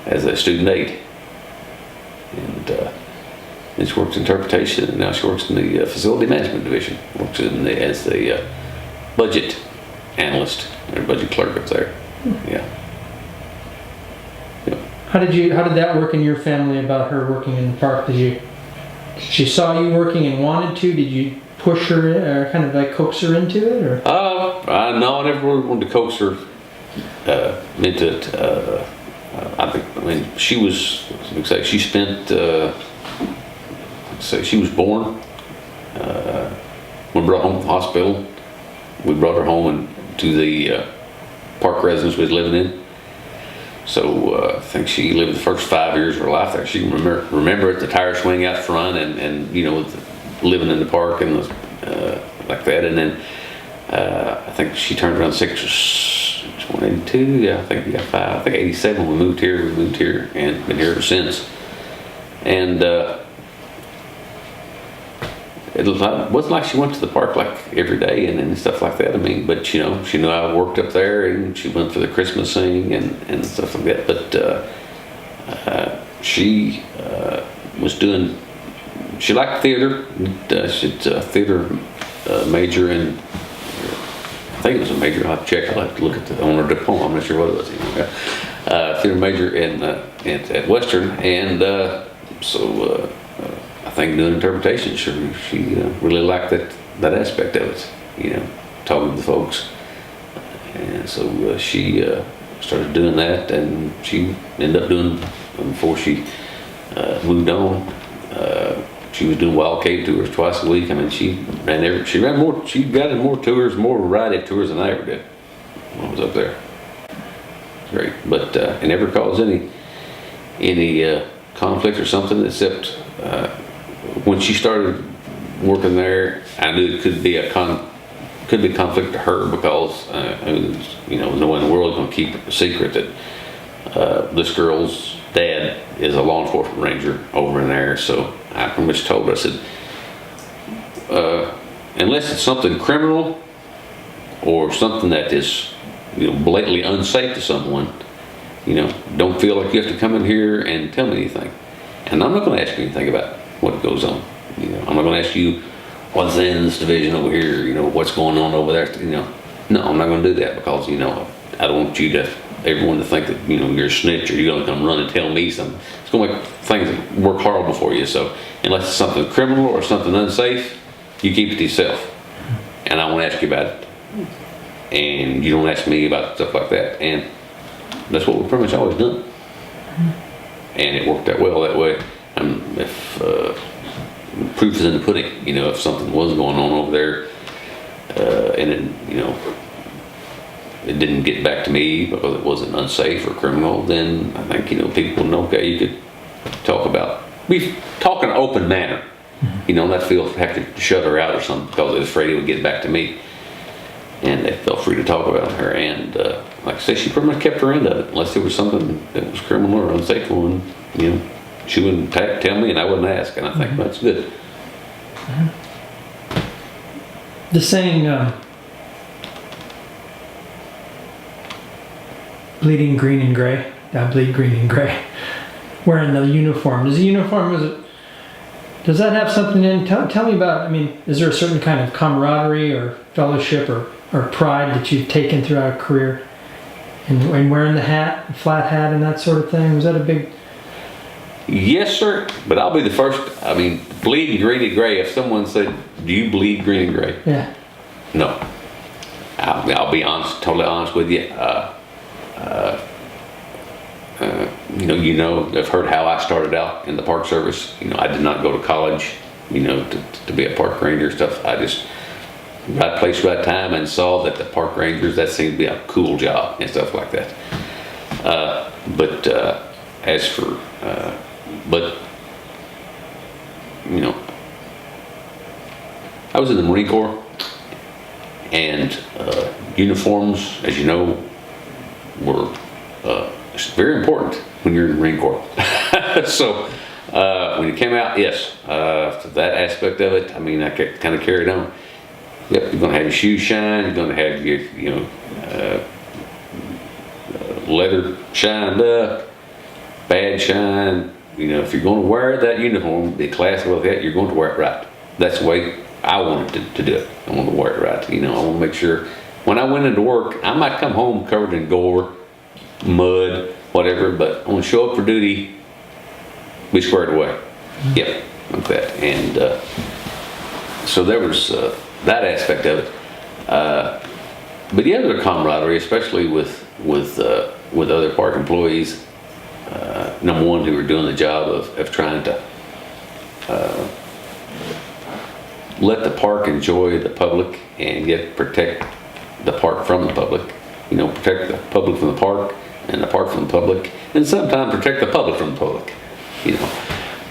as a student aide, and then she works in interpretation, and now she works in the facility management division. Works as the budget analyst or budget clerk up there. Yeah. How did that work in your family about her working in the park? She saw you working and wanted to? Did you push her or kind of like coax her into it? Or? No, I never really wanted to coax her into it. She was, she spent, she was born, we brought her home from the hospital. We brought her home in to the park residence we was living in. So I think she lived the first 5 years of her life there. She can remember it, the tire swing out front, and you know, living in the park and like that. And then I think she turned around 82. Yeah, I think we got 5. I think 87 when we moved here. We moved here and been here ever since. And it wasn't like she went to the park like every day and stuff like that. I mean, but you know, she knew I worked up there, and she went for the Christmas thing and stuff like that. But she was doing. She liked theater. She's a theater major in. I think it was a major. I'll have to check. I'll have to look at on her diploma. I'm not sure what it was. Theater major at Western, and so. I think doing interpretation, she really liked that aspect of it, you know, talking to the folks. And so she started doing that, and she ended up doing, before she moved on, she was doing wild cave tours twice a week. I mean, she got in more tours, more variety of tours than I ever did when I was up there. Great, but it never caused any conflict or something, except when she started working there, I knew it could be conflict to her, because you know, no one in the world is going to keep it a secret that this girl's dad is a law enforcement ranger over in there. So I pretty much told her, I said, unless it's something criminal or something that is, you know, blatantly unsafe to someone, you know, don't feel like you have to come in here and tell me anything. And I'm not going to ask you anything about what goes on. You know, I'm not going to ask you what's in this division over here, you know, what's going on over there, you know. No, I'm not going to do that, because, you know, I don't want everyone to think that, you know, you're a snitch or you're going to come run and tell me something. It's going to make things work horrible for you. So unless it's something criminal or something unsafe, you keep it to yourself. And I won't ask you about it. And you don't ask me about stuff like that. And that's what we've pretty much always done. And it worked out well that way. If proof is in the pudding, you know, if something was going on over there, and it, you know, it didn't get back to me because it wasn't unsafe or criminal, then I think, you know, people know, okay, you could we talk in an open manner, you know, not have to shut her out or something because they was afraid it would get back to me. And they felt free to talk about her, and like I say, she pretty much kept her end of it, unless there was something that was criminal or unsafe, and you know, she wouldn't tell me, and I wouldn't ask, and I think that's good. The saying, bleeding green and gray, I bleed green and gray, wearing the uniform. Does that have something in? Tell me about, I mean, is there a certain kind of camaraderie or fellowship or pride that you've taken throughout a career in wearing the flat hat and that sort of thing? Was that a big... Yes, sir, but I'll be the first. I mean, bleeding green and gray, if someone said, do you bleed green and gray? Yeah. No. I'll be honest, totally honest with you. You know, I've heard how I started out in the Park Service. You know, I did not go to college, you know, to be a park ranger and stuff. I just right place, right time, and saw that the park rangers, that seemed to be a cool job and stuff like that. But you know, I was in the Marine Corps, and uniforms, as you know, were very important when you're in the Marine Corps. So when you came out, yes, that aspect of it, I mean, I kind of carried on. Yep, you're going to have your shoes shine. You're going to have your, you know, leather shined up, badge shine. You know, if you're going to wear that uniform, the class like that, you're going to wear it right. That's the way I wanted to do it. I want to wear it right. You know, I want to make sure when I went into work, I might come home covered in gore, mud, whatever, but I want to show up for duty, be squared away. Yep, like that. And so there was that aspect of it. But the other camaraderie, especially with other park employees, number one, who were doing the job of trying to let the park enjoy the public and yet protect the park from the public. Protect the public from the park and the park from the public, and sometimes protect the public from the public.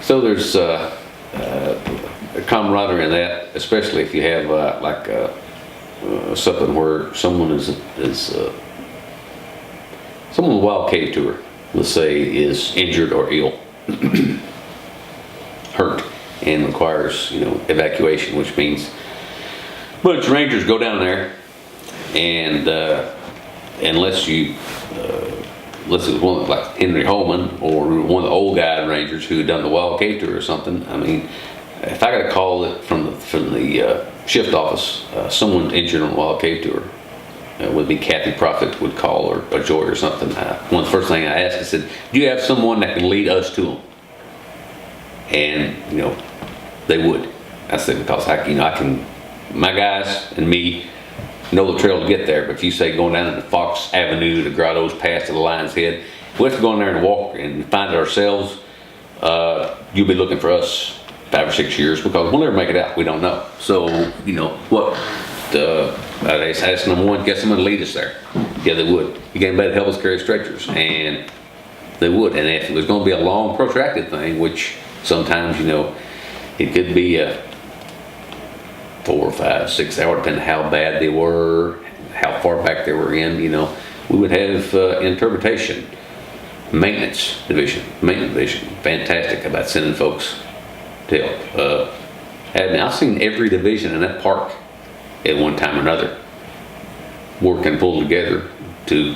So there's a camaraderie in that, especially if you have something where someone is someone on the wild cave tour, let's say, is injured or ill, hurt, and requires evacuation, which means a bunch of rangers go down there, and unless it was one like Henry Holman or one of the old guy rangers who had done the wild cave tour or something, I mean, if I got a call it from the shift office, someone injured on the wild cave tour, would be Kathy Prophet would call, or Joy or something. One of the first things I asked, I said, do you have someone that can lead us to them? And they would. I said, because I can, my guys and me know the trail to get there. But if you say going down to Fox Avenue, the Grottoes Pass to the Lion's Head, we have to go in there and walk and find it ourselves. You'll be looking for us 5 or 6 years, because we'll never make it out. We don't know. So what? I asked number one, get someone to lead us there. Yeah, they would. You can't better help us carry stretchers, and they would. And if it was going to be a long, protracted thing, which sometimes it could be a 4, 5, 6 hour, depending on how bad they were, how far back they were in. We would have interpretation, maintenance division, fantastic about sending folks to help. I've seen every division in that park at one time or another work and pull together to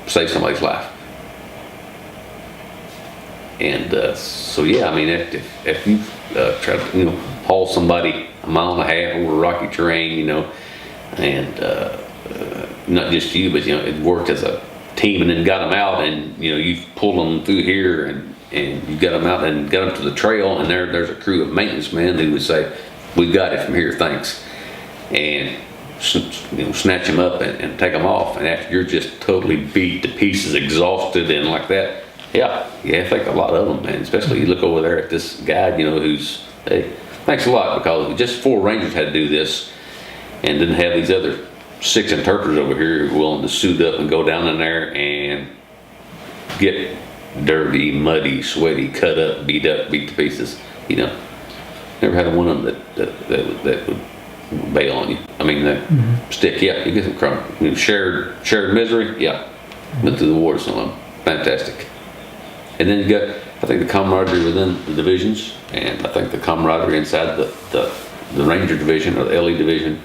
save somebody's life. And so yeah, I mean, if you try to haul somebody a mile and a half over rocky terrain, and not just you, but it worked as a team, and then got them out, and you've pulled them through here, and you got them out and got them to the trail, and there's a crew of maintenance men who would say, "We got it from here, thanks," and snatch them up and take them off. And after you're just totally beat to pieces, exhausted, and like that, I think a lot of them, man. Especially you look over there at this guy, who's, hey, thanks a lot, because just 4 rangers had to do this, and didn't have these other 6 interpreters over here who were willing to suit up and go down in there and get dirty, muddy, sweaty, cut up, beat to pieces. Never had one of them that would bail on you. I mean, that stick, you get some crumb. Shared misery, went through the war with some of them. Fantastic. And then you got, I think, the camaraderie within the divisions, and I think the camaraderie inside the Ranger division or the LE division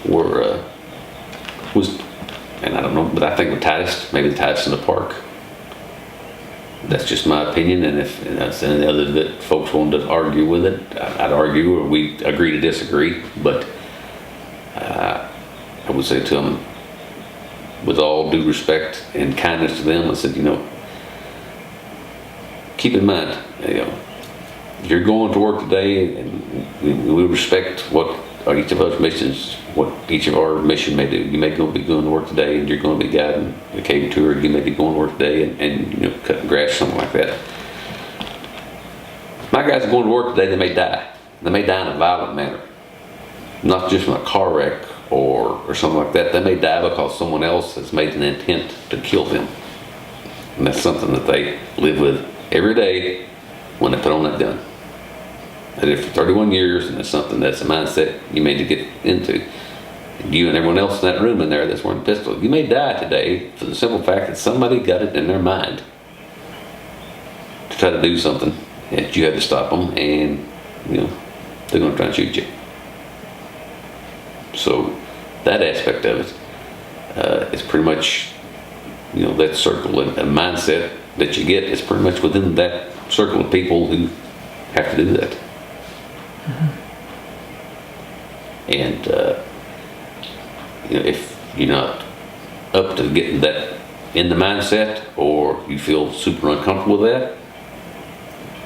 was, and I don't know, but I think the tightest, maybe the tightest in the park. That's just my opinion, and if that's any other that folks wanted to argue with it, I'd argue, or we'd agree to disagree. But I would say to them, with all due respect and kindness to them, I said, keep in mind, you're going to work today, and we respect what each of us missions, what each of our mission may do. You may be going to work today, and you're going to be guiding a cave tour. You may be going to work today and cutting grass, something like that. My guys are going to work today. They may die. They may die in a violent manner, not just from a car wreck or something like that. They may die because someone else has made an intent to kill them, and that's something that they live with every day when they put on that gun. I did it for 31 years, and it's something that's a mindset you need to get into. You and everyone else in that room in there that's wearing a pistol, you may die today for the simple fact that somebody got it in their mind to try to do something, and you had to stop them, and they're going to try and shoot you. So that aspect of it is pretty much, that circle and mindset that you get is pretty much within that circle of people who have to do that. And if you're not up to getting that in the mindset, or you feel super uncomfortable with that,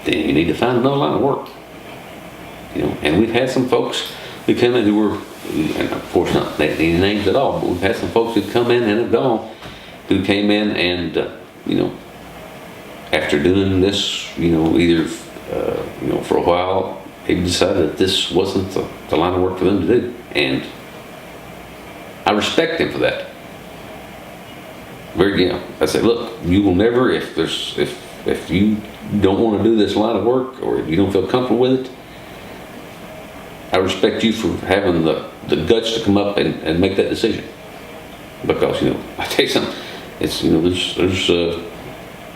then you need to find another line of work. And we've had some folks who come in who were, and of course not any names at all, but we've had some folks who come in and have gone, who came in and after doing this, either for a while, they decided that this wasn't the line of work for them to do, and I respect him for that. Very, I say, look, you will never, if you don't want to do this line of work or if you don't feel comfortable with it, I respect you for having the guts to come up and make that decision. Because, I tell you something, it's, there's an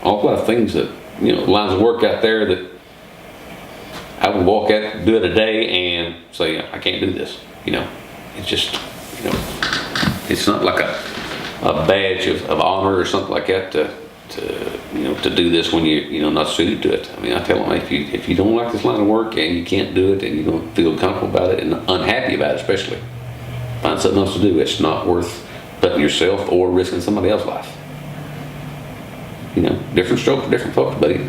awful lot of things that, lines of work out there that I would walk out, do it a day and say, I can't do this. It's just, it's not like a badge of honor or something like that to do this when you're not suited to it. I mean, I tell them, if you don't like this line of work and you can't do it and you don't feel comfortable about it and unhappy about it especially, find something else to do. It's not worth putting yourself or risking somebody else's life. Different strokes for different folks, buddy.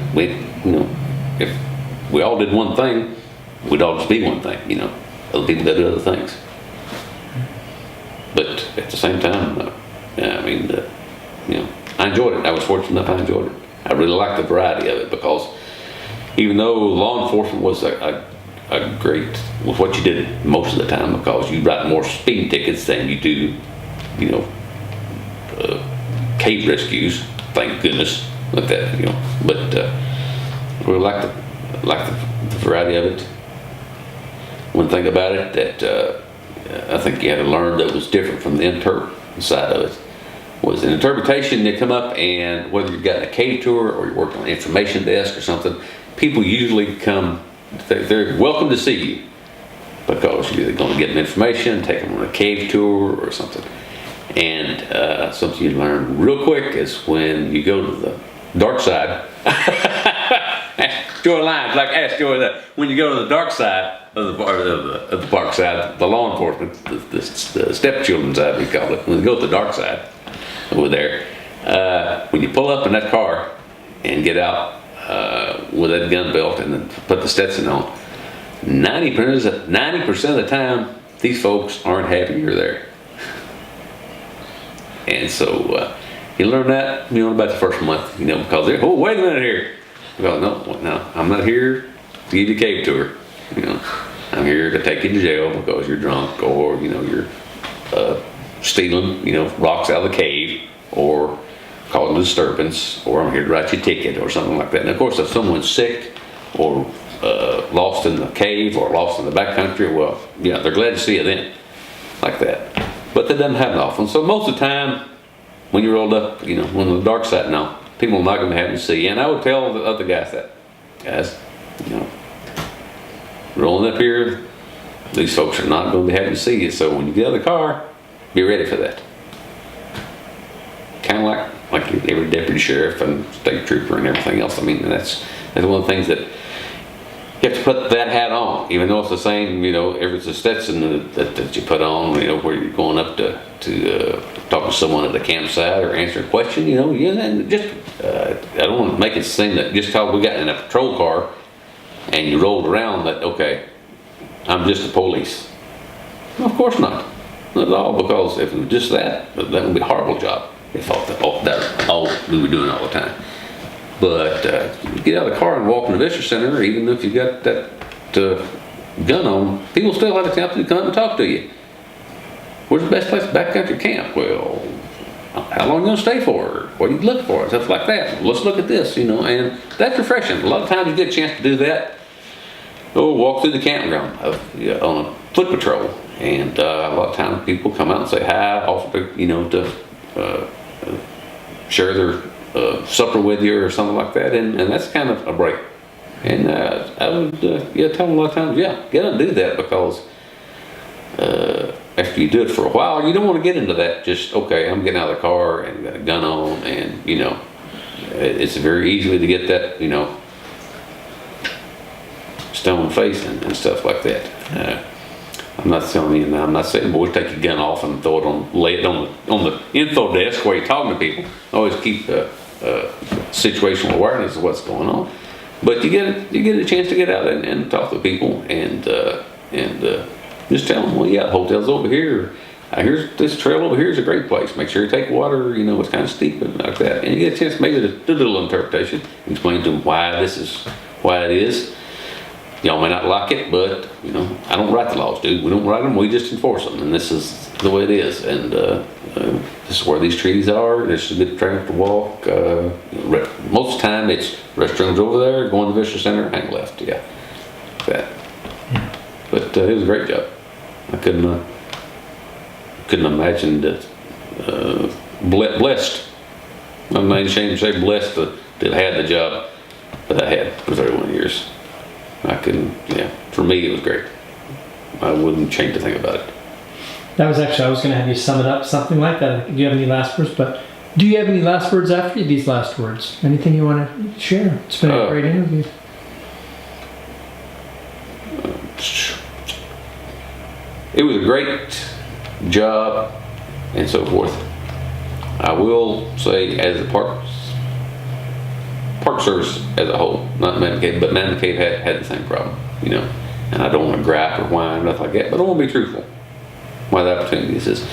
If we all did one thing, we'd all just be one thing, Other people that do other things. But at the same time, I enjoyed it. I was fortunate enough I enjoyed it. I really liked the variety of it because even though law enforcement was a great, was what you did most of the time because you write more speeding tickets than you do, cave rescues, thank goodness, like that, But I really liked the variety of it. One thing about it that I think you had to learn that was different from the interp side of it was an interpretation that come up, and whether you've got a cave tour or you're working on an information desk or something, people usually come, they're welcome to see you because you're either going to get them information, take them on a cave tour or something. And something you learn real quick is when you go to the dark side. Joy Lyons, like ask Joy that when you go to the dark side of the park side, the law enforcement, the stepchildren side we call it. When you go to the dark side over there, when you pull up in that car and get out with that gun belt and then put the Stetson on, 90% of the time these folks aren't happy you're there. And so you learn that, about the first month, because they're, oh, wait a minute here. Well, no, I'm not here to give you a cave tour. I'm here to take you to jail because you're drunk or, you're stealing, rocks out of the cave or causing a disturbance, or I'm here to write you a ticket or something like that. And of course, if someone's sick or lost in the cave or lost in the backcountry, well, they're glad to see you then, like that. But that doesn't happen often. So most of the time, when you're rolled up, when the dark side, no, people are not going to have to see you. And I would tell the other guys that, guys, rolling up here, these folks are not going to be happy to see you. So when you get out of the car, be ready for that. Kind of like every deputy sheriff and state trooper and everything else. I mean, that's one of the things that you have to put that hat on, even though it's the same, it's a Stetson that you put on, where you're going up to talk to someone at the campsite or answer a question, and just, I don't want to make it seem that just because we got in a patrol car and you rolled around that, okay, I'm just the police. No, of course not. Not at all, because if it was just that would be a horrible job. If that's all we were doing all the time. But get out of the car and walk in the visitor center, even if you got that gun on, people still have a chance to come up and talk to you. Where's the best place to backcountry camp? Well, how long are you going to stay for? What are you looking for? Stuff like that. Let's look at this, and that's refreshing. A lot of times you get a chance to do that. Walk through the campground on a foot patrol, and a lot of times people come out and say hi, offer to share their supper with you or something like that, and that's kind of a break. And I would tell them a lot of times, get out and do that, because after you do it for a while, you don't want to get into that just, okay, I'm getting out of the car and got a gun on, and it's very easy to get that stone face and stuff like that. I'm not telling you, I'm not saying, boys, take your gun off and lay it on the info desk while you're talking to people. Always keep situational awareness of what's going on. But you get a chance to get out and talk to people and just tell them, well, hotel's over here. Here's this trail over here is a great place. Make sure you take water. It's kind of steep and like that. And you get a chance maybe to do a little interpretation, explain to them why it is. Y'all may not like it, but I don't write the laws, dude. We don't write them. We just enforce them. And this is the way it is, and this is where these trees are. This is a good trail to walk. Most of the time, it's restrooms over there, going to the visitor center, hang left. Yeah, that. But it was a great job. I couldn't imagine that. Blessed. I'm not ashamed to say blessed that I had the job that I had for 31 years. I couldn't. Yeah, for me, it was great. I wouldn't change a thing about it. That was actually, I was going to have you sum it up, something like that. Do you have any last words? But do you have any last words after these last words? Anything you want to share? It's been a great interview. It was a great job and so forth. I will say, as the Park Service as a whole, not Mammoth Cave, but Mammoth Cave had the same problem, you know. And I don't want to gripe or whine or nothing like that, but I want to be truthful. One of the opportunities is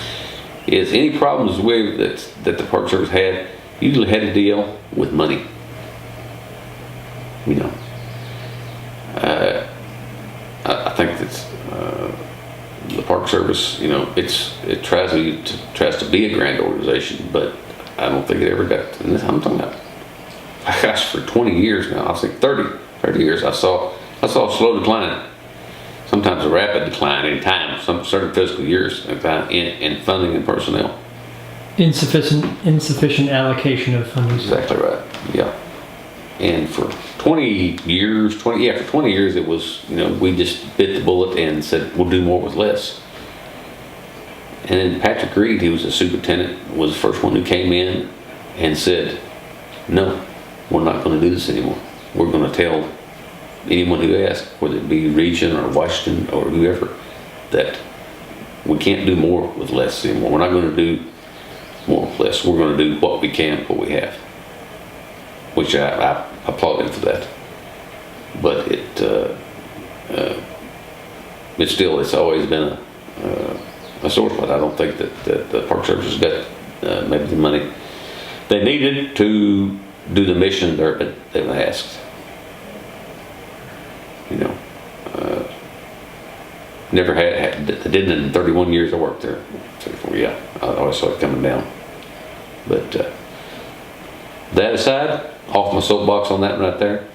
any problems that the Park Service had usually had to deal with money. You know, I think that's the Park Service. You know, it tries to be a grand organization, but I don't think it ever got. And this, I'm talking about, gosh, for 20 years now. I think 30 years. I saw a slow decline. Sometimes a rapid decline in time, some certain fiscal years in funding and personnel. Insufficient allocation of funding. Exactly right. Yeah. And for 20 years, it was, you know, we just bit the bullet and said we'll do more with less. And then Patrick Reed, he was a superintendent, was the first one who came in and said, no, we're not going to do this anymore. We're going to tell anyone who asks, whether it be Region or Washington or whoever, that we can't do more with less anymore. We're not going to do more with less. We're going to do what we can, what we have. Which I applaud him for that. But it's always been a sore spot. I don't think that the Park Service has got maybe the money they needed to do the mission they've been asked. You know, never didn't in 31 years I worked there. Yeah, I always saw it coming down. But that aside, off my soapbox on that right there.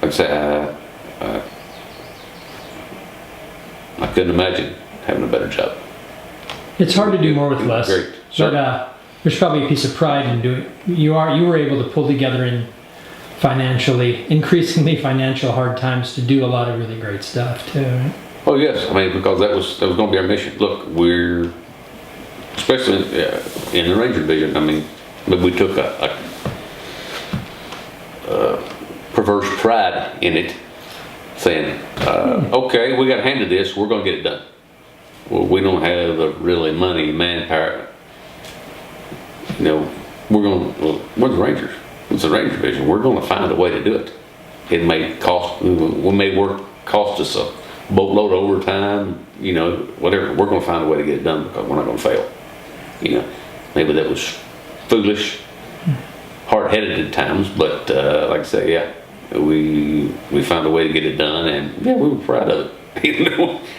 Like I say, I couldn't imagine having a better job. It's hard to do more with less. Great. But there's probably a piece of pride in doing. You were able to pull together in increasingly financial hard times to do a lot of really great stuff too, right? Oh yes, I mean, because that was going to be our mission. Look, we're especially in the Ranger Division. I mean, but we took a perverse pride in it, saying, "Okay, we got a hand to this. We're going to get it done." Well, we don't have the really money, manpower. You know, we're the Rangers. It's a Ranger Division. We're going to find a way to do it. It may cost. We may cost us a boatload of overtime. You know, whatever. We're going to find a way to get it done because we're not going to fail. You know, maybe that was foolish, hard-headed at times, but like I say, yeah, we found a way to get it done, and yeah, we were proud of it.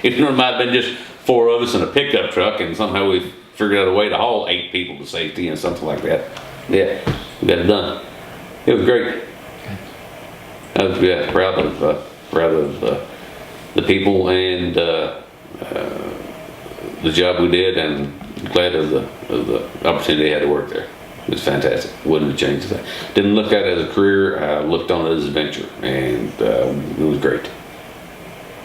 It might have been just 4 of us in a pickup truck, and somehow we figured out a way to haul 8 people to safety and something like that. Yeah, we got it done. It was great. I was proud of the people and the job we did, and glad of the opportunity I had to work there. It was fantastic. Wouldn't have changed that. Didn't look at it as a career. I looked on it as an adventure, and it was great.